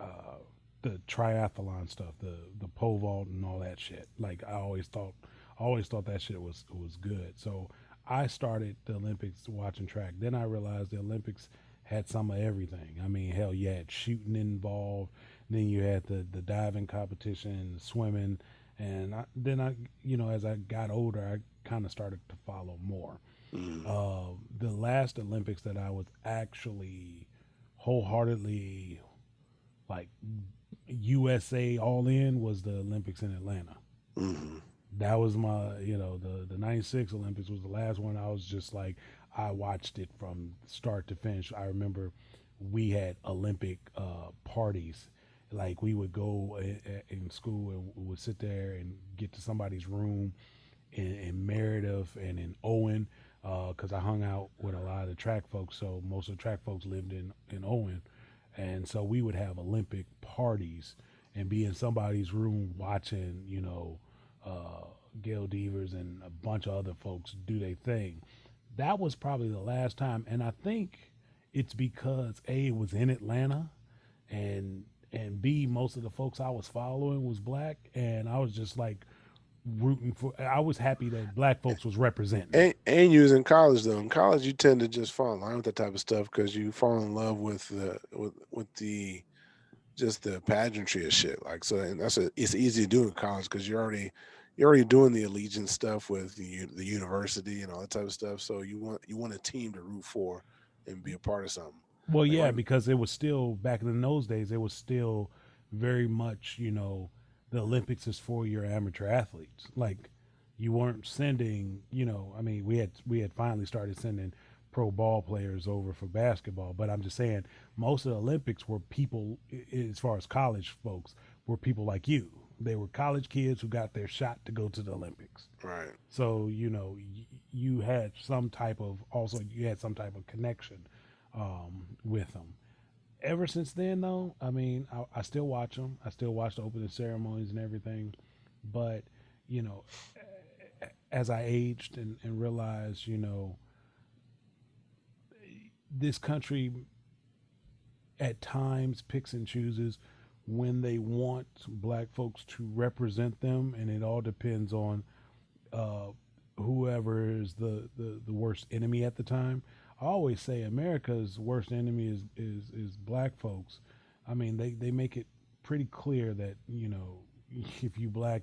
uh, the triathlon stuff, the pole vault and all that shit. Like always thought that shit was good. So I started the Olympics watching track. Then I realized the Olympics had some of everything. I mean, hell, you had shooting involved. Then you had the diving competition, swimming, and as I got older, I kind of started to follow more. Mm. The last Olympics that I was actually wholeheartedly like USA all in was the Olympics in Atlanta. Mm-hmm. That was my, the 96 Olympics was the last one. I was just like, I watched it from start to finish. I remember we had Olympic parties. Like we would go in school and we would sit there and get to somebody's room in Meredith and in Owen, because I hung out with a lot of the track folks. So most of the track folks lived in Owen. And so we would have Olympic parties and be in somebody's room watching, Gail Devers and a bunch of other folks do their thing. That was probably the last time. And I think it's because A, it was in Atlanta, and B, most of the folks I was following was black, and I was just like rooting for. I was happy that black folks was representing. And you was in college though. In college, you tend to just fall in line with that type of stuff because you fall in love with the just the pageantry of shit. Like so, and it's easy to do in college because you're already doing the allegiance stuff with the university and all that type of stuff. So you want a team to root for and be a part of something. Well, Like yeah, right, because it was still back in those days. It was still very much, the Olympics is for your amateur athletes. Like you weren't sending, I mean, we had finally started sending pro ball players over for basketball, but I'm just saying most of the Olympics were people, as far as college folks, were people like you. They were college kids who got their shot to go to the Olympics. right. So you had some type of also you had some type of connection with them. Ever since then, though, I mean, I still watch them. I still watch the opening ceremonies and everything. But you know, as I aged and realized, this country at times picks and chooses when they want black folks to represent them, and it all depends on uh, whoever is the worst enemy at the time. I always say America's worst enemy is black folks. I mean, they make it pretty clear that if you black,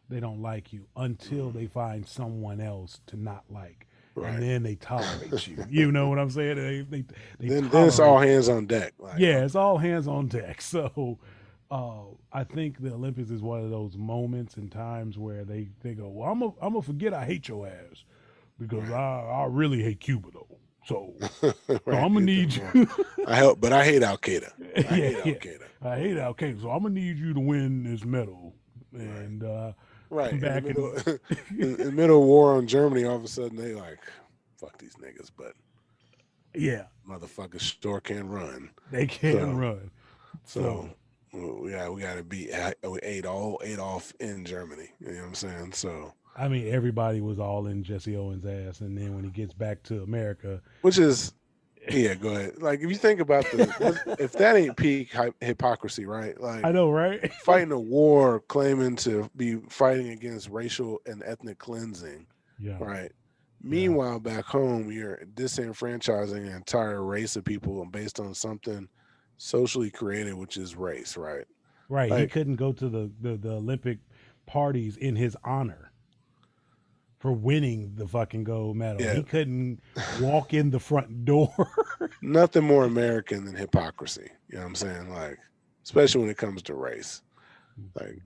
they don't like you until Mm, they find someone else to not like, and right. then they tolerate you. You know what I'm saying? They Then it's all tolerate. hands on deck. Like Yeah, okay, it's all hands on deck. So I think the Olympics is one of those moments and times where they go, well, I'm gonna forget I hate your ass because right, I really hate Cuba though. So right. I'm gonna Get them need more. you. But I hate Al Qaeda. I Yeah, hate Al yeah. Qaeda. I hate Al Qaeda, so I'm gonna need you to win this medal Right. and Right. come In the back middle and in the middle of war on Germany, all of a sudden they like, fuck these niggas, but yeah, motherfuckers sure can run. they can So run. so So we gotta beat Adolf in Germany. You know what I'm saying? So I mean, everybody was all in Jesse Owens' ass, and then when he gets back to America, which is yeah, go ahead. Like if you think about if that ain't peak hypocrisy, right? I Like know, right? fighting a war, claiming to be fighting against racial and ethnic cleansing, Yeah, right? yeah. Meanwhile, back home, you're disenfranchising an entire race of people based on something socially created, which is race, right? Right. He Like, couldn't go to the Olympic parties in his honor for winning the fucking gold medal. yeah, He couldn't walk in the front door. nothing more American than hypocrisy. You know what I'm saying? Like, especially when it comes to race. Like,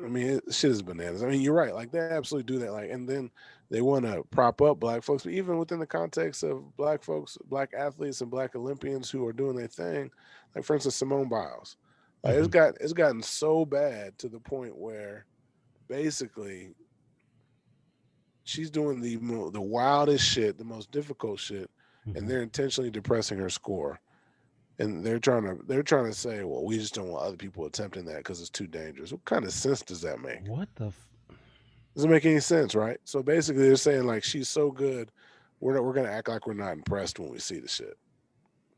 I mean, shit is bananas. I mean, you're right. Like, they absolutely do that. Like, and then they want to prop up black folks, but even within the context of black folks, black athletes, and black Olympians who are doing their thing, like for instance, Simone Biles. Like, Mhm. it's gotten so bad to the point where basically she's doing the wildest shit, the most difficult shit, and Mhm. they're intentionally depressing her score. And they're trying to say, well, we just don't want other people attempting that because it's too dangerous. What kind of sense does that make? What the? Doesn't make any sense, right? So basically, they're saying like she's so good, we're gonna act like we're not impressed when we see the shit.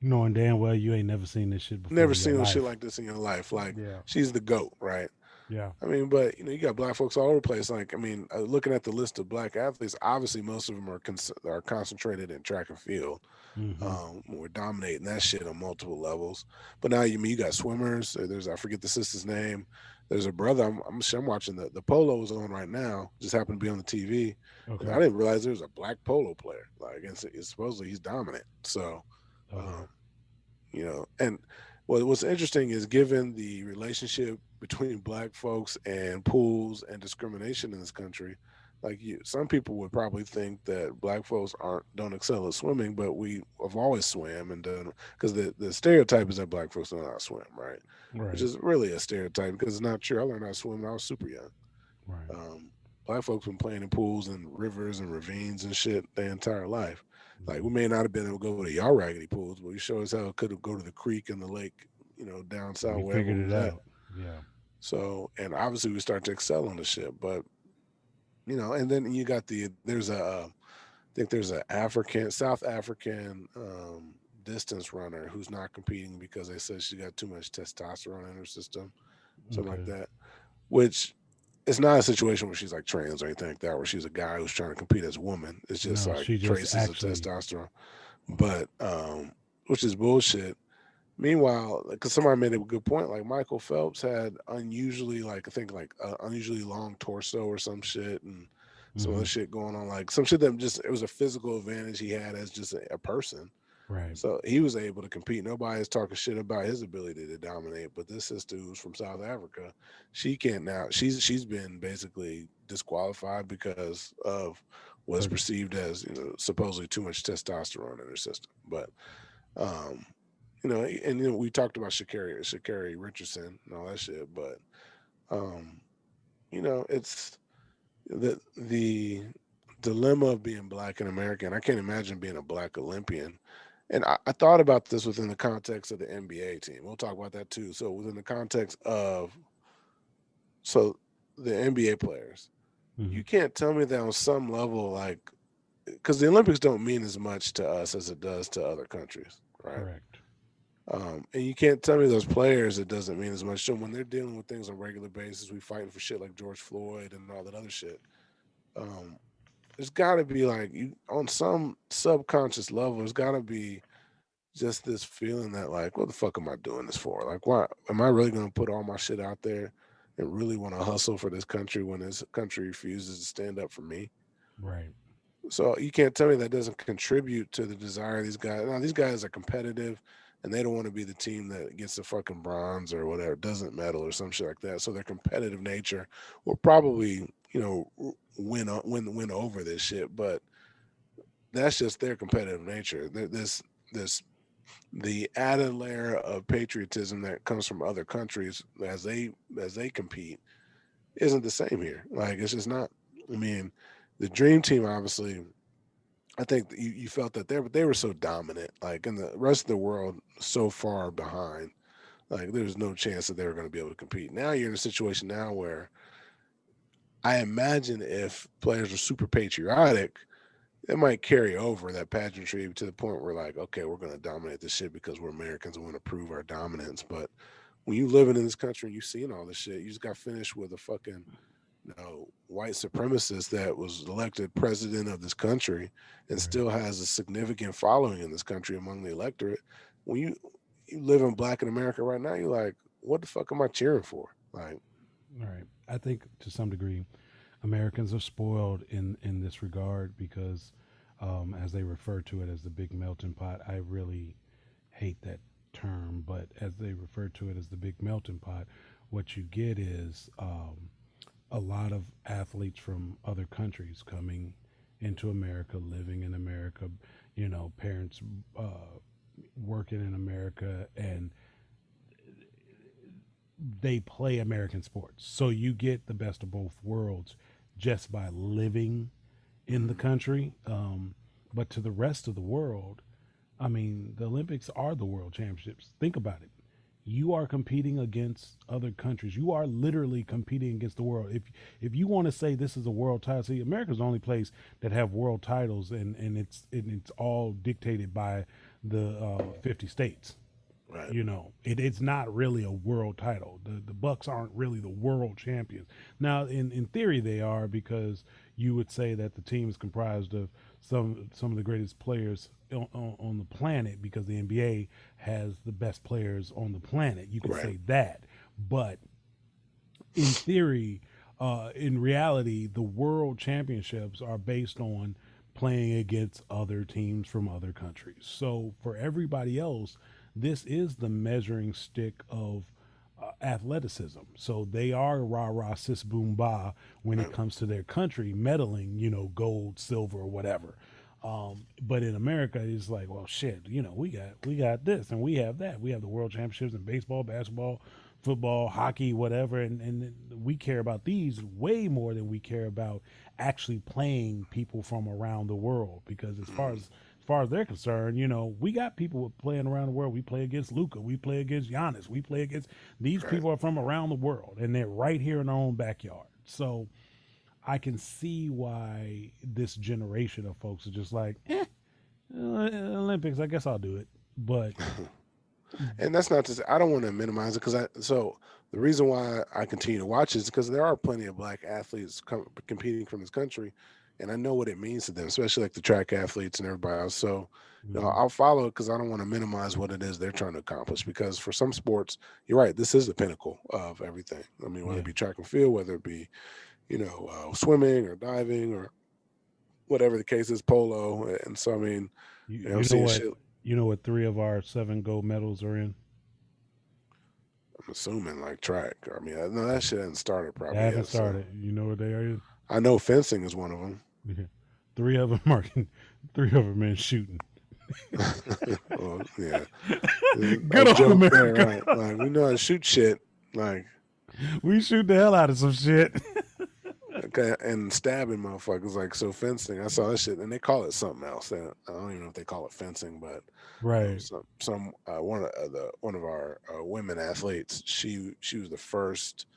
Knowing damn well you ain't never seen this shit before Never in your seen no shit life. like this in your life. Like Yeah. she's the goat, right? Yeah. I mean, but you got black folks all over the place. Like, I mean, looking at the list of black athletes, obviously most of them are concentrated in track and field. Mm-hmm. We're dominating that shit on multiple levels. But now you got swimmers. There's I forget the sister's name. There's a brother. I'm watching the polo is on right now. Just happened to be on the TV, and I Okay. didn't realize there was a black polo player. Like, it's supposedly he's dominant. So, Okay. um, and what's interesting is given the relationship between black folks and pools and discrimination in this country, like some people would probably think that black folks aren't don't excel at swimming, but we have always swam and done because the stereotype is that black folks don't know how to swim, right? Which Right. is really a stereotype because it's not true. I learned how to swim when I was super young. Right. Um, Black folks been playing in pools and rivers and ravines and shit their entire life. Like Mm-hmm. we may not have been able to go to y'all raggedy pools, but we sure as hell could go to the creek and the lake, down south We wherever figured we it was at. out. Yeah. So, and obviously we start to excel on the shit, but and then you got I think there's a South African distance runner who's not competing because they said she got too much testosterone in her system, something like Okay. that. Which it's not a situation where she's like trans or anything like that, where she's a guy who's trying to compete as a woman. It's just No, like she just traces of actually. testosterone, but which is bullshit. Meanwhile, because somebody made a good point, like Michael Phelps had unusually, like I think, like unusually long torso or some shit, and some Mm-hmm. other shit going on, like some shit that just it was a physical advantage he had as just a person. Right. So he was able to compete. Nobody is talking shit about his ability to dominate. But this sister who's from South Africa, she can't now. She's been basically disqualified because of what's Her. perceived as supposedly too much testosterone in her system. But um, and we talked about Shakari Richardson and all that shit. But um, it's the dilemma of being black and American. I can't imagine being a black Olympian. And I thought about this within the context of the NBA team. We'll talk about that too. So within the context of so the NBA players, Mm-hmm. you can't tell me that on some level, like because the Olympics don't mean as much to us as it does to other countries, right? Correct. And you can't tell me those players it doesn't mean as much. So when they're dealing with things on a regular basis, we fighting for shit like George Floyd and all that other shit. Um, there's got to be like you on some subconscious level. There's got to be just this feeling that like, what the fuck am I doing this for? Like, why am I really going to put all my shit out there and really want to hustle for this country when this country refuses to stand up for me? Right. So you can't tell me that doesn't contribute to the desire of these guys. Now these guys are competitive, and they don't want to be the team that gets the fucking bronze or whatever, doesn't medal or some shit like that. So their competitive nature will probably, win over this shit. But that's just their competitive nature. This the added layer of patriotism that comes from other countries as they compete isn't the same here. Like it's just not. I mean, the dream team obviously. I think that you felt that there, but they were so dominant. Like, and the rest of the world so far behind. Like, there's no chance that they were going to be able to compete. Now you're in a situation now where I imagine if players are super patriotic, it might carry over that pageantry to the point where like, okay, we're going to dominate this shit because we're Americans and want to prove our dominance. But when you living in this country and you seeing all this shit, you just got finished with a fucking white supremacist that was elected president of this country and Right. still has a significant following in this country among the electorate. When you live in black in America right now, you're like, what the fuck am I cheering for? Like, Right. I think to some degree, Americans are spoiled in this regard because, as they refer to it as the big melting pot, I really hate that term, but as they refer to it as the big melting pot, what you get is a lot of athletes from other countries coming into America, living in America, parents working in America, and they play American sports. So you get the best of both worlds just by living in the mm, country. But to the rest of the world, I mean, the Olympics are the world championships. Think about it. you are competing against other countries. You are literally competing against the world. If you want to say this is a world title, see, America's the only place that have world titles, and it's all dictated by the 50 states. Right. You know, it's not really a world title. The Bucks aren't really the world champions. Now, in theory, they are, because you would say that the team is comprised of some of the greatest players on the planet, because the NBA has the best players on the planet. You could Right. say that, but in theory, in reality, the world championships are based on playing against other teams from other countries. So for everybody else, this is the measuring stick of athleticism. So they are rah rah sis boom ba when it Right. comes to their country medaling, gold, silver, or whatever. But in America, it's like, well, shit, we got this and we have that. We have the world championships in baseball, basketball, football, hockey, whatever, and we care about these way more than we care about actually playing people from around the world. Because as far as they're concerned, we got people playing around the world. We play against Luca, we play against Giannis, we play against these Right. people are from around the world, and they're right here in our own backyard. So I can see why this generation of folks are just like, Olympics, I guess I'll do it. But And that's not to say I don't want to minimize it, because the reason why I continue to watch is because there are plenty of black athletes competing from this country, and I know what it means to them, especially like the track athletes and everybody else. So, mhm, I'll follow it because I don't want to minimize what it is they're trying to accomplish. Because for some sports, you're right, this is the pinnacle of everything. I mean, whether yeah, it be track and field, whether it be swimming or diving or whatever the case is, polo. And so, I mean, you I'm you know seeing what shit. you know what 3 of our 7 gold medals are in. I'm assuming like track. I mean, I know that shit hasn't started They probably haven't yet. So started. You know what they are in? I know fencing is one of them. Yeah. 3 of them are in, 3 of them in shooting. Well, yeah, a Good old joke there, America. right? Like we know how to shoot shit. Like We shoot the hell out of some shit. okay, and stabbing motherfuckers. Like so, fencing. I saw that shit, and they call it something else. I don't even know if they call it fencing, but Right. some one of our women athletes. She was the first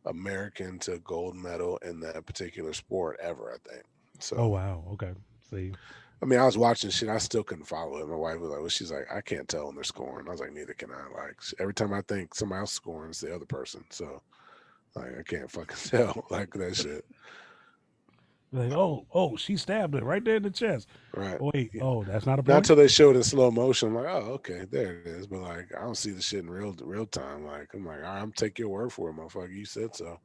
American to gold medal in that particular sport ever, I think. Oh So, wow. Okay. See. I mean, I was watching shit. I still couldn't follow it. My wife was like, well, she's like, I can't tell when they're scoring. I was like, neither can I. Like, every time I think somebody else scoring, it's the other person. So, like, I can't fucking tell. Like, that shit. Like, oh, she stabbed it right there in the chest. Right. Oh, wait, Yeah. oh, that's not a Not point. till they showed it in slow motion. I'm like, oh, okay, there it is. But, like, I don't see the shit in real time. Like, I'm like, all right, I'm take your word for it, motherfucker. You said so.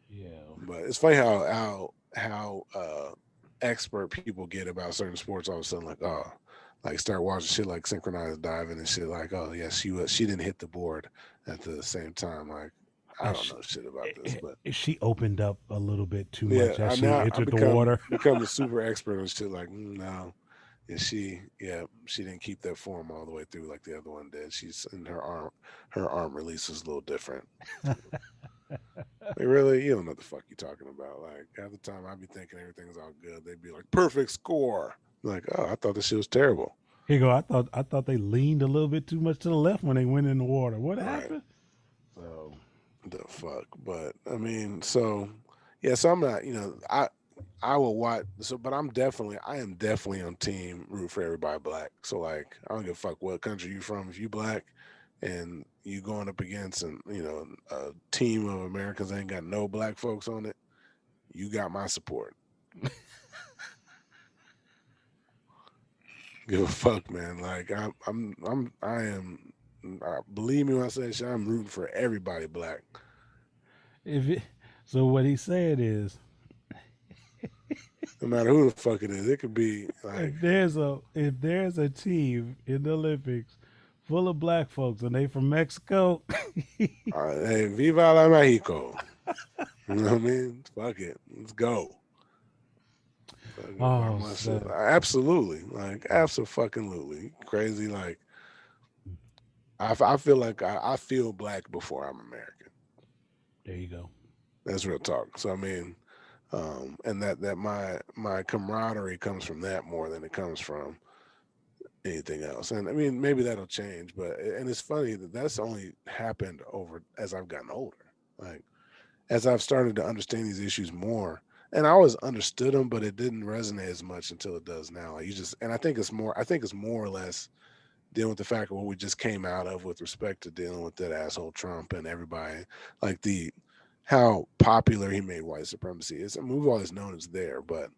Yeah. But it's funny how expert people get about certain sports. All of a sudden, like like start watching shit like synchronized diving and shit. Like yeah, she didn't hit the board at the same time. Like I As don't she, know shit about this, but she opened up a little bit too yeah, much as I she now I entered the water. become a super expert on shit. Like no, and she didn't keep that form all the way through like the other one did. She's in her arm release is a little different. Like really, you don't know what the fuck you talking about. Like half the time, I'd be thinking everything's all good. They'd be like, "Perfect score." Like, oh, I thought this shit was terrible. Here you go. I thought they leaned a little bit too much to the left when they went in the water. What Right, happened? So the fuck. But I mean, so yeah, so I'm not. I will watch. So, but I am definitely on team root for everybody black. So like, I don't give a fuck what country you from. If you black and you going up against a team of Americans that ain't got no black folks on it, you got my support. Give a fuck, man. Like I am. Believe me when I say shit, I'm rooting for everybody black. if it, so what he said is, No matter who the fuck it is, it could be like, if there's a team in the Olympics full of black folks and they from Mexico, hey, Viva la Mexico. You know what I mean? Fuck it, let's go. Fucking oh my shit. snap! Absolutely, like absolutely crazy. Like I feel like I feel black before I'm American. There you go. That's real talk. So I mean, and that my camaraderie comes from that more than it comes from anything else. And I mean, maybe that'll change, but and it's funny that that's only happened over as I've gotten older. Like as I've started to understand these issues more, and I always understood them, but it didn't resonate as much until it does now. Like you just, and I think it's more. I think it's more or less dealing with the fact of what we just came out of with respect to dealing with that asshole Trump and everybody, like the how popular he made white supremacy is. I mean, we've always known it's there, but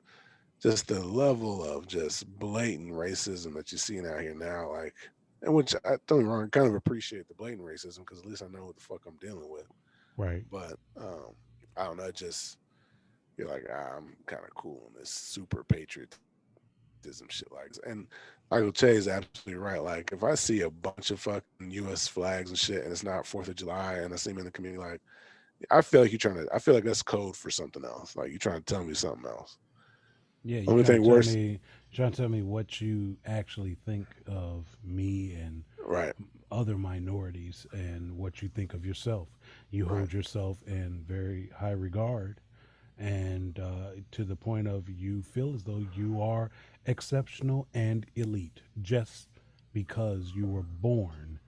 just the level of just blatant racism that you're seeing out here now, like, and which I don't get me wrong, I kind of appreciate the blatant racism because at least I know what the fuck I'm dealing with. Right. But I don't know, it just you're like, I'm kind of cool on this super patriotism shit. Like, and Michael Che is absolutely right. Like, if I see a bunch of fucking U.S. flags and shit, and it's not Fourth of July, and I see him in the community, like, I feel like you're trying to. I feel like that's code for something else. Like, you're trying to tell me something else. Yeah, Only thing worse, you're trying to tell me what you actually think of me and right, other minorities and what you think of yourself. You right, hold yourself in very high regard, and to the point of you feel as though you are exceptional and elite just because you were born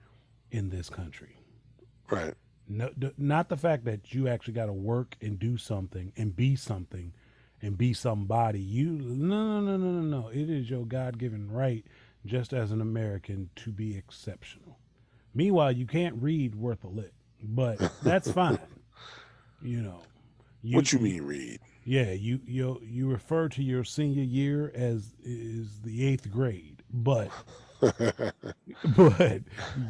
in this country. right. No, not the fact that you actually got to work and do something and be somebody. You no, no, no, no, no, no. It is your God given right, just as an American, to be exceptional. Meanwhile, you can't read worth a lick, but that's fine. You know, What you you mean, Reed? yeah, you refer to your senior year as is the eighth grade, but but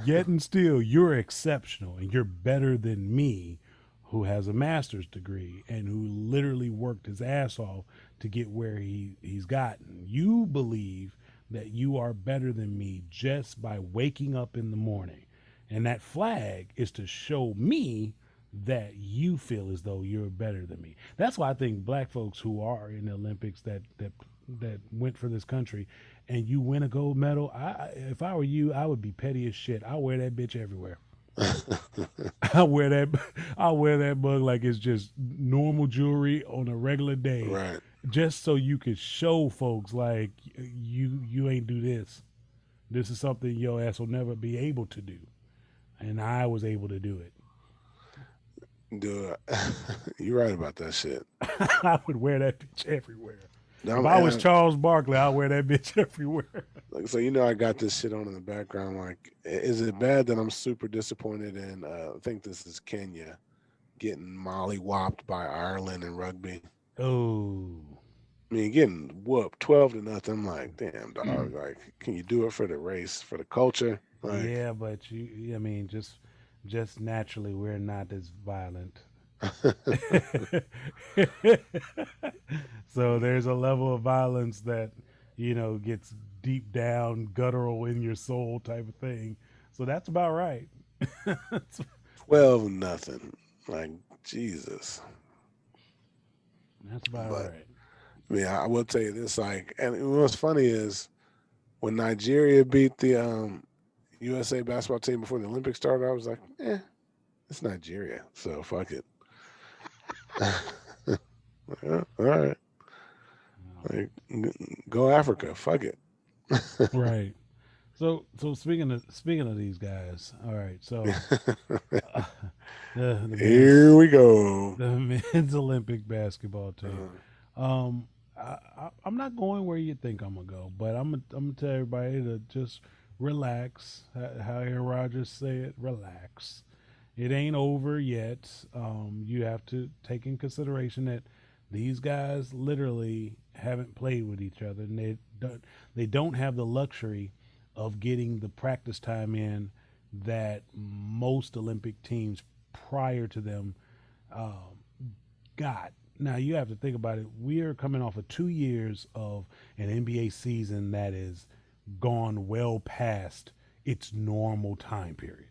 yet and still you're exceptional and you're better than me, who has a master's degree and who literally worked his ass off to get where he's gotten. You believe that you are better than me just by waking up in the morning, and that flag is to show me that you feel as though you're better than me. That's why I think black folks who are in the Olympics that went for this country, and you win a gold medal, if I were you, I would be petty as shit. I wear that bitch everywhere. I wear that I wear that mug like it's just normal jewelry on a regular day, Right. just so you could show folks like you ain't do this. This is something your ass will never be able to do, and I was able to do it. Dude, you're right about that shit. I would wear that bitch everywhere. If Now, I and was Charles Barkley, I'd wear that bitch everywhere. like, so I got this shit on in the background. Like, is it bad that I'm super disappointed in? I think this is Kenya getting mollywopped by Ireland in rugby. Oh, I mean, getting whooped 12-0. I'm like, damn, dog. Like, can you do it for the race, for the culture? Like, yeah, but I mean, just naturally, we're not as violent. So there's a level of violence that gets deep down, guttural in your soul, type of thing. So that's about right. that's, 12-0. Like, Jesus. that's about But right. I mean, I will tell you this. Like, and what's funny is when Nigeria beat the USA basketball team before the Olympics started, I was like, it's Nigeria, so fuck it. Yeah, all right, like, go Africa, fuck it. Right. So speaking of these guys, all right. So uh, the Here men's we go. the men's Olympic basketball team. Uh, I'm not going where you think I'm gonna go, but I'm gonna tell everybody to just relax. How Aaron Rodgers say it, relax. It ain't over yet. You have to take in consideration that these guys literally haven't played with each other, and they don't have the luxury of getting the practice time in that most Olympic teams prior to them um, got. Now you have to think about it. We are coming off of 2 years of an NBA season that is gone well past its normal time period.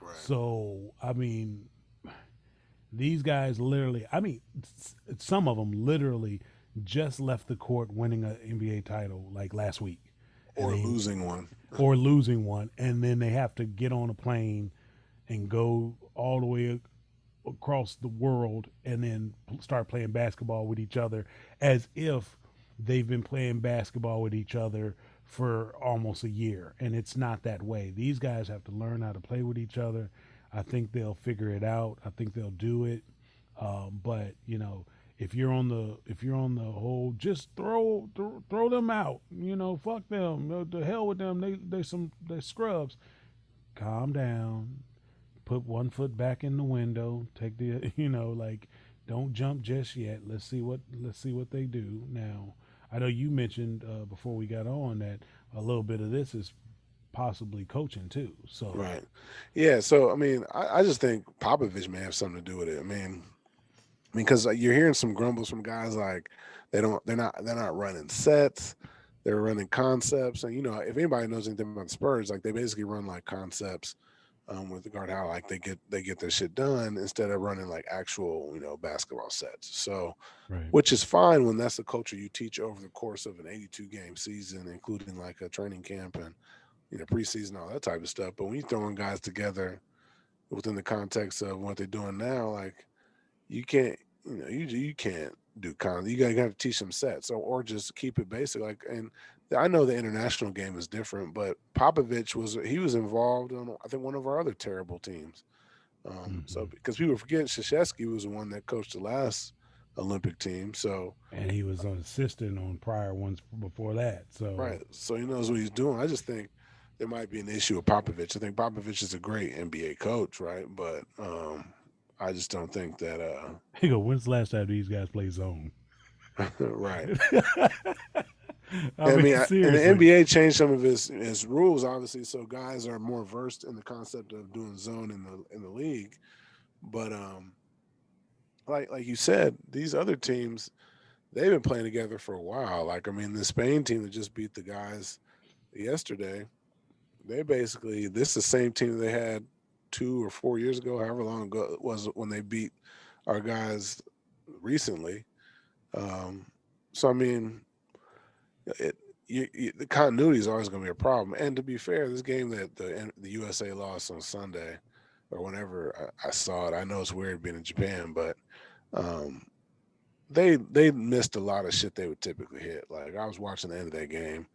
right. So I mean, these guys literally. I mean, some of them literally just left the court winning an NBA title like last week, and Or they losing one. or losing one, and then they have to get on a plane and go all the way across the world and then start playing basketball with each other as if they've been playing basketball with each other for almost a year, and it's not that way. These guys have to learn how to play with each other. I think they'll figure it out. I think they'll do it. But if you're on the whole, just throw them out. Fuck them. The hell with them. They scrubs. Calm down. Put one foot back in the window. Take the like don't jump just yet. Let's see what they do now. I know you mentioned before we got on that a little bit of this is possibly coaching too. So Right. Yeah. So I mean, I just think Popovich may have something to do with it. Because you're hearing some grumbles from guys like they're not running sets, they're running concepts, and if anybody knows anything about the Spurs, like they basically run like concepts, with regard to how like they get their shit done instead of running like actual basketball sets. So, right, which is fine when that's the culture you teach over the course of an 82 game season, including like a training camp and preseason, all that type of stuff. But when you throwing guys together within the context of what they're doing now, like you can't you can't do you gotta teach them sets, or just keep it basic. Like, and I know the international game is different, but Popovich was involved on, I think, one of our other terrible teams. So hmm because people forget, Krzyzewski was the one that coached the last Olympic team. So and he was an assistant on prior ones before that. So right, so he knows what he's doing. I just think there might be an issue with Popovich. I think Popovich is a great NBA coach, right? But I just don't think that he go, when's the last time these guys play zone? right. I And I mean, mean, and the seriously. NBA changed some of his rules, obviously, so guys are more versed in the concept of doing zone in the league. But like you said, these other teams, they've been playing together for a while. Like, I mean, the Spain team that just beat the guys yesterday, they basically, this is the same team they had 2 or 4 years ago, however long ago it was when they beat our guys recently. Um, so I mean, it the continuity is always going to be a problem. And to be fair, this game that the USA lost on Sunday, or whenever I saw it, I know it's weird being in Japan, but um, they missed a lot of shit they would typically hit. Like, I was watching the end of that game,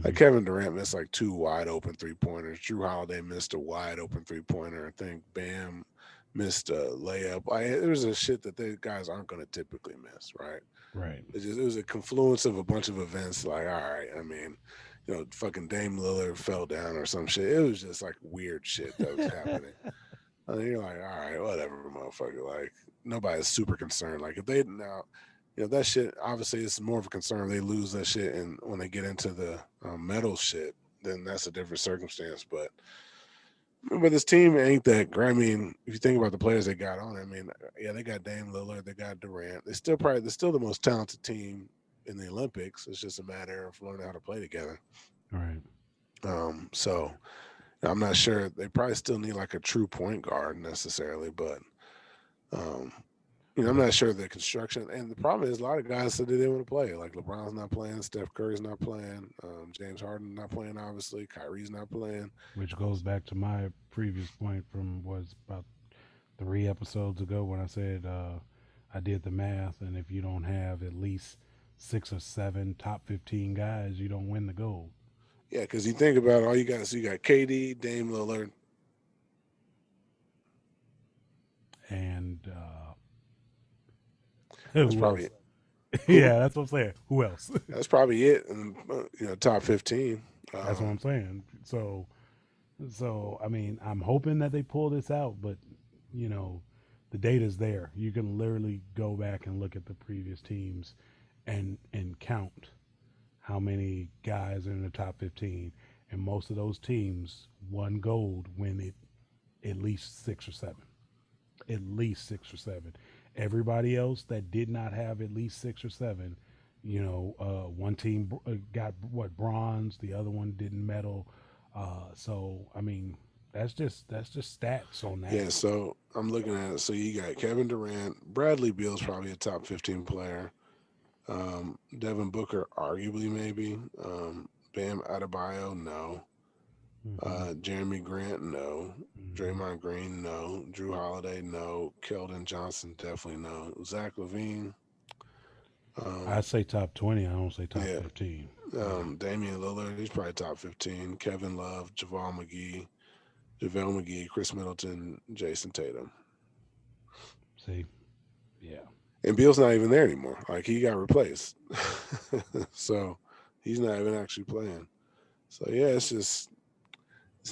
like hmm Kevin Durant missed like two wide open 3 pointers. Drew Holiday missed a wide open 3 pointer. I think Bam missed a layup. There was a shit that the guys aren't going to typically miss, right? Right. It was a confluence of a bunch of events. Like, all right, I mean, fucking Dame Lillard fell down or some shit. It was just like weird shit that was happening. And you're like, all right, whatever, motherfucker. Like, nobody's super concerned. Like, if they now, that shit, obviously it's more of a concern. They lose that shit, and when they get into the medal shit, then that's a different circumstance. But this team ain't that great. I mean, if you think about the players they got on, I mean, yeah, they got Dame Lillard, they got Durant. They're still the most talented team in the Olympics. It's just a matter of learning how to play together. Right. So I'm not sure. They probably still need like a true point guard necessarily, but um, I'm But not sure the construction. And the problem is a lot of guys said they didn't want to play. Like LeBron's not playing, Steph Curry's not playing, James Harden not playing, obviously. Kyrie's not playing. which goes back to my previous point from was about 3 episodes ago when I said I did the math, and if you don't have at least 6 or 7 top 15 guys, you don't win the gold. Yeah, because you think about all you got. So you got KD, Dame Lillard. And That's who probably else? it. Who? Yeah, that's what I'm saying. Who else? That's probably it. And top 15. That's what I'm saying. So I mean, I'm hoping that they pull this out, but you know, the data's there. You can literally go back and look at the previous teams and count how many guys are in the top 15, and most of those teams won gold when it at least 6 or 7, at least 6 or 7. Everybody else that did not have at least 6 or 7, one team got what bronze, the other one didn't medal. So I mean, that's just stats on Yeah, that. so I'm looking at it. So you got Kevin Durant. Bradley Beal's probably a top 15 player. Devin Booker, arguably, maybe. Bam Adebayo, no. hmm Jeremy Grant, no. hmm Draymond Green, no. Drew Holiday, no. Keldon Johnson, definitely no. Zach Levine, I Um, say top 20. I don't say top yeah, 15. Yeah. Damian Lillard, he's probably top 15. Kevin Love, JaVale McGee, Chris Middleton, Jason Tatum. See, yeah. And Beal's not even there anymore. Like he got replaced. So he's not even actually playing. So yeah, it's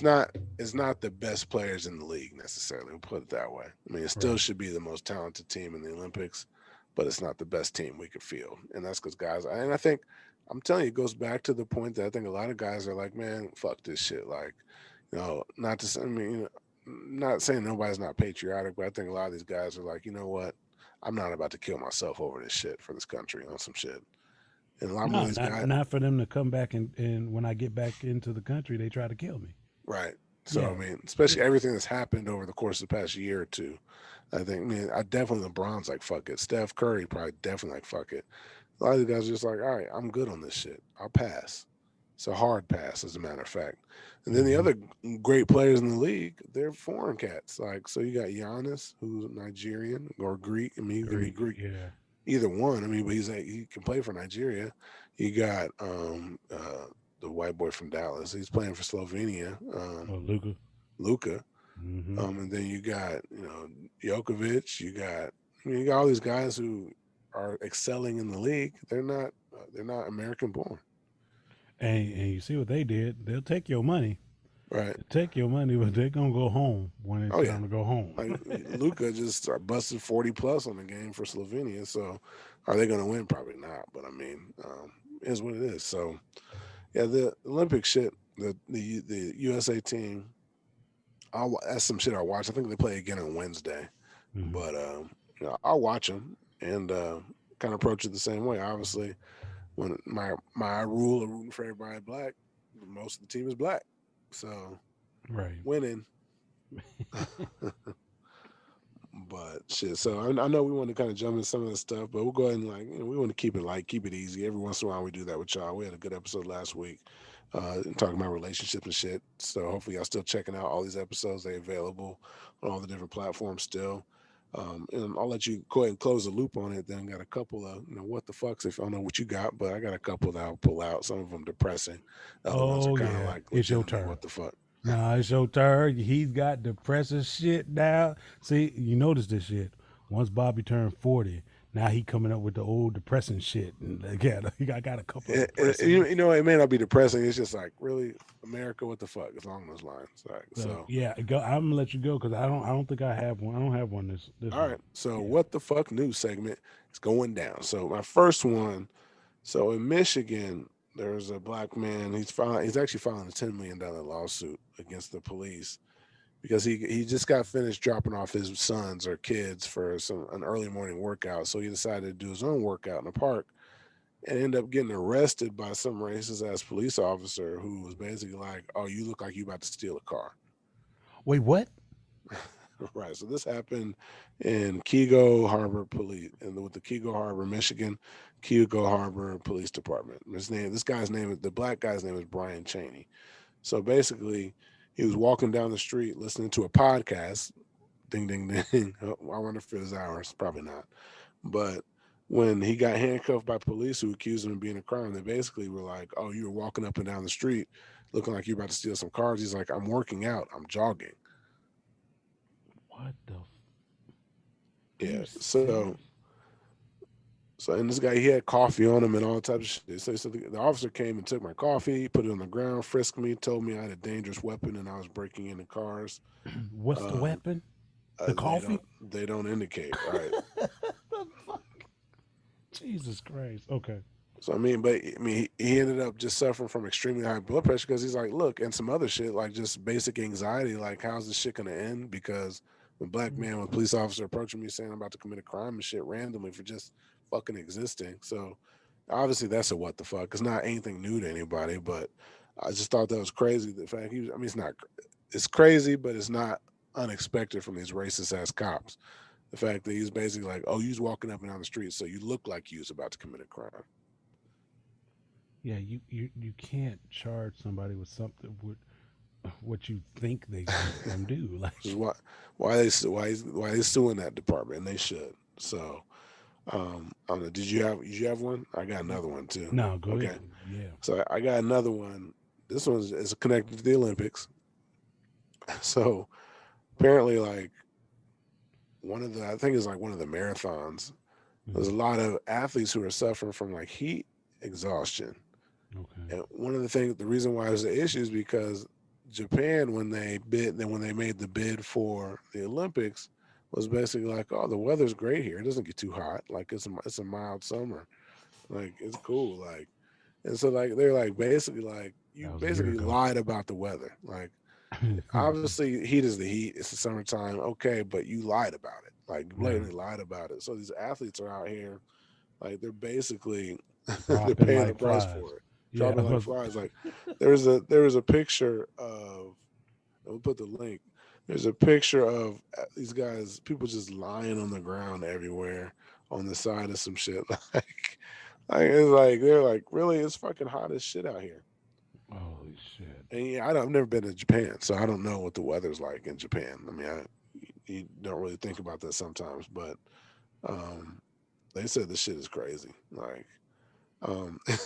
not the best players in the league necessarily. We'll put it that way. I mean, it still Right. should be the most talented team in the Olympics, but it's not the best team we could field. And that's because guys, and I think I'm telling you, it goes back to the point that I think a lot of guys are like, man, fuck this shit. Like, not to say, I mean, not saying nobody's not patriotic, but I think a lot of these guys are like, you know what? I'm not about to kill myself over this shit for this country on some shit. And a lot more No, of these not guys, not for them to come back and when I get back into the country, they try to kill me. right? So I Yeah. mean, especially Yeah. everything that's happened over the course of the past year or two, I think, man, I definitely LeBron's like fuck it. Steph Curry probably definitely like fuck it. A lot of the guys are just like, all right, I'm good on this shit. I'll pass. It's a hard pass, as a matter of fact. And then the Hmm. other great players in the league, they're foreign cats. Like, so you got Giannis, who's Nigerian or Greek. I mean, he could be Greek. Greek, Yeah. either one. I mean, but he can play for Nigeria. You got the white boy from Dallas. He's playing for Slovenia. Oh, Luca. Luca. Hmm. And then you got Djokovic. You got all these guys who are excelling in the league. They're not American born, And you see what they did? They'll take your money. right? They'll take your money, but they're gonna go home when it's Oh yeah, time to go home. like Luca just busted 40 plus on the game for Slovenia. So are they going to win? Probably not. But I mean, it is what it is. So yeah, the Olympic shit, the USA team. That's some shit I watch. I think they play again on Wednesday, Hmm. but I'll watch them and kind of approach it the same way. Obviously, when my rule of rooting for everybody black, most of the team is black, so Right. winning. But shit, so I know we want to kind of jump into some of this stuff, but we'll go ahead and we want to keep it light, keep it easy. Every once in a while we do that with y'all. We had a good episode last week, talking about relationships and shit. So hopefully y'all still checking out all these episodes. They available on all the different platforms still. And I'll let you go ahead and close the loop on it. Then got a couple of what the fucks if I don't know what you got, but I got a couple that I'll pull out. Some of them depressing, the other ones are Oh kind of yeah, like it's your legitimate. turn. What the fuck? Nah, it's your turn. He's got depressive shit now. See, you notice this shit. Once Bobby turned 40, now he coming up with the old depressing shit. And again, I got a couple of depressing ones. It may not be depressing. It's just like really America. What the fuck? It's along those lines. Like, So so, yeah, go. I'm gonna let you go because I don't think I have one. I don't have one this all right. week. So, Yeah. what the fuck news segment is going down? So, my first one. So, in Michigan, there's a black man. He's actually filing a $10 million lawsuit against the police because he just got finished dropping off his sons or kids for an early morning workout. So he decided to do his own workout in the park and end up getting arrested by some racist ass police officer who was basically like, "Oh, you look like you about to steal a car." Wait, what? Right. So this happened in Kego Harbor Police, and with the Kego Harbor, Michigan, Kego Harbor Police Department. This guy's name, the black guy's name is Brian Cheney. So basically, he was walking down the street listening to a podcast. Ding, ding, ding. I wonder if it was ours. Probably not. But when he got handcuffed by police who accused him of being a crime, they basically were like, "Oh, you were walking up and down the street looking like you're about to steal some cars." He's like, "I'm working out. I'm jogging." What the? Are Yeah. you So serious? and this guy, he had coffee on him and all types of shit. So the officer came and took my coffee, put it on the ground, frisked me, told me I had a dangerous weapon and I was breaking into cars. What's the Um, weapon? The coffee? they don't indicate, right? The fuck? Jesus Christ. Okay. So I mean, but I mean, he ended up just suffering from extremely high blood pressure because he's like, look, and some other shit like just basic anxiety, like how's this shit gonna end? Because a black man with a police officer approaching me saying I'm about to commit a crime and shit randomly for just fucking existing. So obviously that's a what the fuck. It's not anything new to anybody, but I just thought that was crazy. The fact I mean, it's crazy, but it's not unexpected from these racist ass cops. The fact that he's basically like, oh, you was walking up and down the street, so you look like you was about to commit a crime. Yeah, you can't charge somebody with something with what you think they make them do. Which is Like, why they suing that department, and they should. So, I don't know. Did you have one? I got another one too. No, go Okay, ahead. Yeah. so I got another one. This one is connected to the Olympics. So apparently, like I think it's like one of the marathons. There's a Hmm. lot of athletes who are suffering from like heat exhaustion. Okay. And one of the things, the reason why there's an issue is because Japan, when they made the bid for the Olympics, was basically like, oh, the weather's great here. It doesn't get too hot. Like it's a mild summer. Like it's cool. Like, and so like they're like basically like you That was a year basically ago. lied about the weather. Like obviously heat is the heat. It's the summertime. Okay, but you lied about it. Like you Right. blatantly lied about it. So these athletes are out here like they're basically they're Dropping paying the like price flies. for it, Yeah. dropping like flies. Like there was a picture of, we'll put the link. There's a picture of these guys, people just lying on the ground everywhere on the side of some shit. Like it's like they're like, really, it's fucking hot as shit out here. Holy shit. And yeah, I've never been to Japan, so I don't know what the weather's like in Japan. I mean, you don't really think about that sometimes, but um, they said this shit is crazy. Like,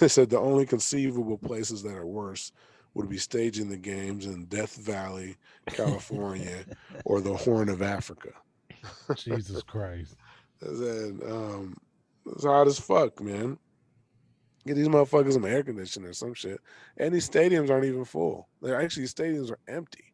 they said the only conceivable places that are worse would be staging the games in Death Valley, California, or the Horn of Africa. Jesus Christ. I said, it's hot as fuck, man. Get these motherfuckers some air conditioning or some shit. And these stadiums aren't even full. They're actually stadiums are empty,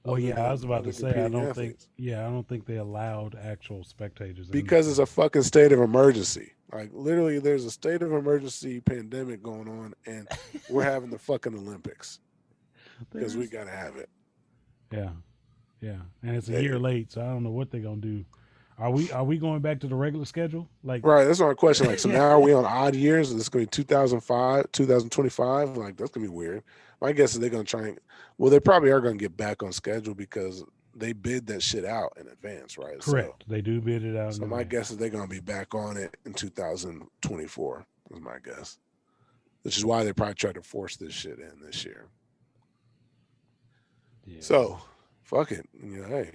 Well, yeah, I was about other to say I competing don't think. athletes, Yeah, I don't think they allowed actual spectators in the because it's a stadium. fucking state of emergency. Like literally, there's a state of emergency pandemic going on, and we're having the fucking Olympics because we There's. gotta have it. Yeah, yeah, and it's a year Eh, late, so I don't know what they're gonna do. Are we going back to the regular schedule? Like, right, that's my question. Like, so yeah, now are we on odd years? This is going to be 2005, 2025. Like, that's gonna be weird. My guess is they're gonna try and, well, they probably are gonna get back on schedule because they bid that shit out in advance, right? So, correct. They do bid it out in so my advance. guess is they're gonna be back on it in 2024. Is my guess. Which is why they probably tried to force this shit in this year. Yeah, So, fuck it. Hey,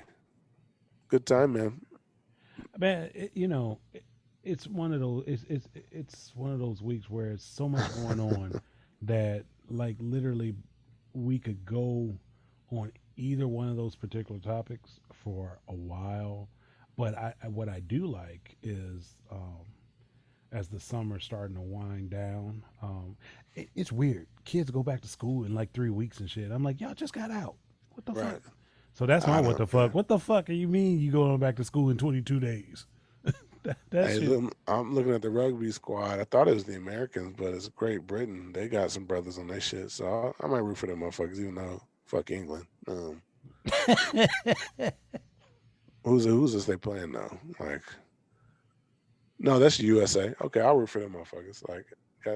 good time, man. man. It's one of those. It's one of those weeks where it's so much going on that like literally we could go on either one of those particular topics for a while. But what I do like is as the summer's starting to wind down. It's weird. Kids go back to school in like 3 weeks and shit. I'm like, y'all just got out. What the fuck? Right. So that's my I what don't. the fuck. What the fuck you mean you going back to school in 22 days? That Hey, shit. look, I'm looking at the rugby squad. I thought it was the Americans, but it's Great Britain. They got some brothers on their shit, so I might root for them motherfuckers, even though fuck England. Who's this they playing now? Like, no, that's USA. Okay, I'll root for them motherfuckers. Like,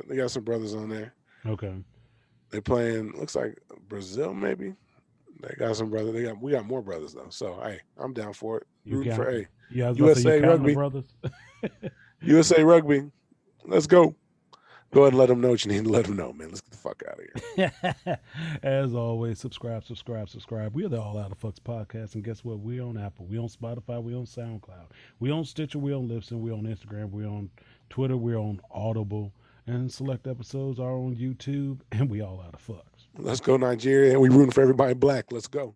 they got some brothers on there. Okay. They playing. Looks like Brazil, maybe. They got some brothers. We got more brothers though. So hey, I'm down for it. You Rooting for count. A. Yeah, I was about to say you USA counting the Rugby. brothers. USA Rugby. Let's go. Go ahead and let them know what you need to let them know, man. Let's get the fuck out of here. As always, subscribe, subscribe, subscribe. We are the All Out of Fucks podcast, and guess what? We on Apple, we on Spotify, we on SoundCloud, we on Stitcher, we on Libsyn, we on Instagram, we on Twitter, we on Audible, and select episodes are on YouTube, and we all out of fucks. Let's go, Nigeria. And we rooting for everybody black. Let's go.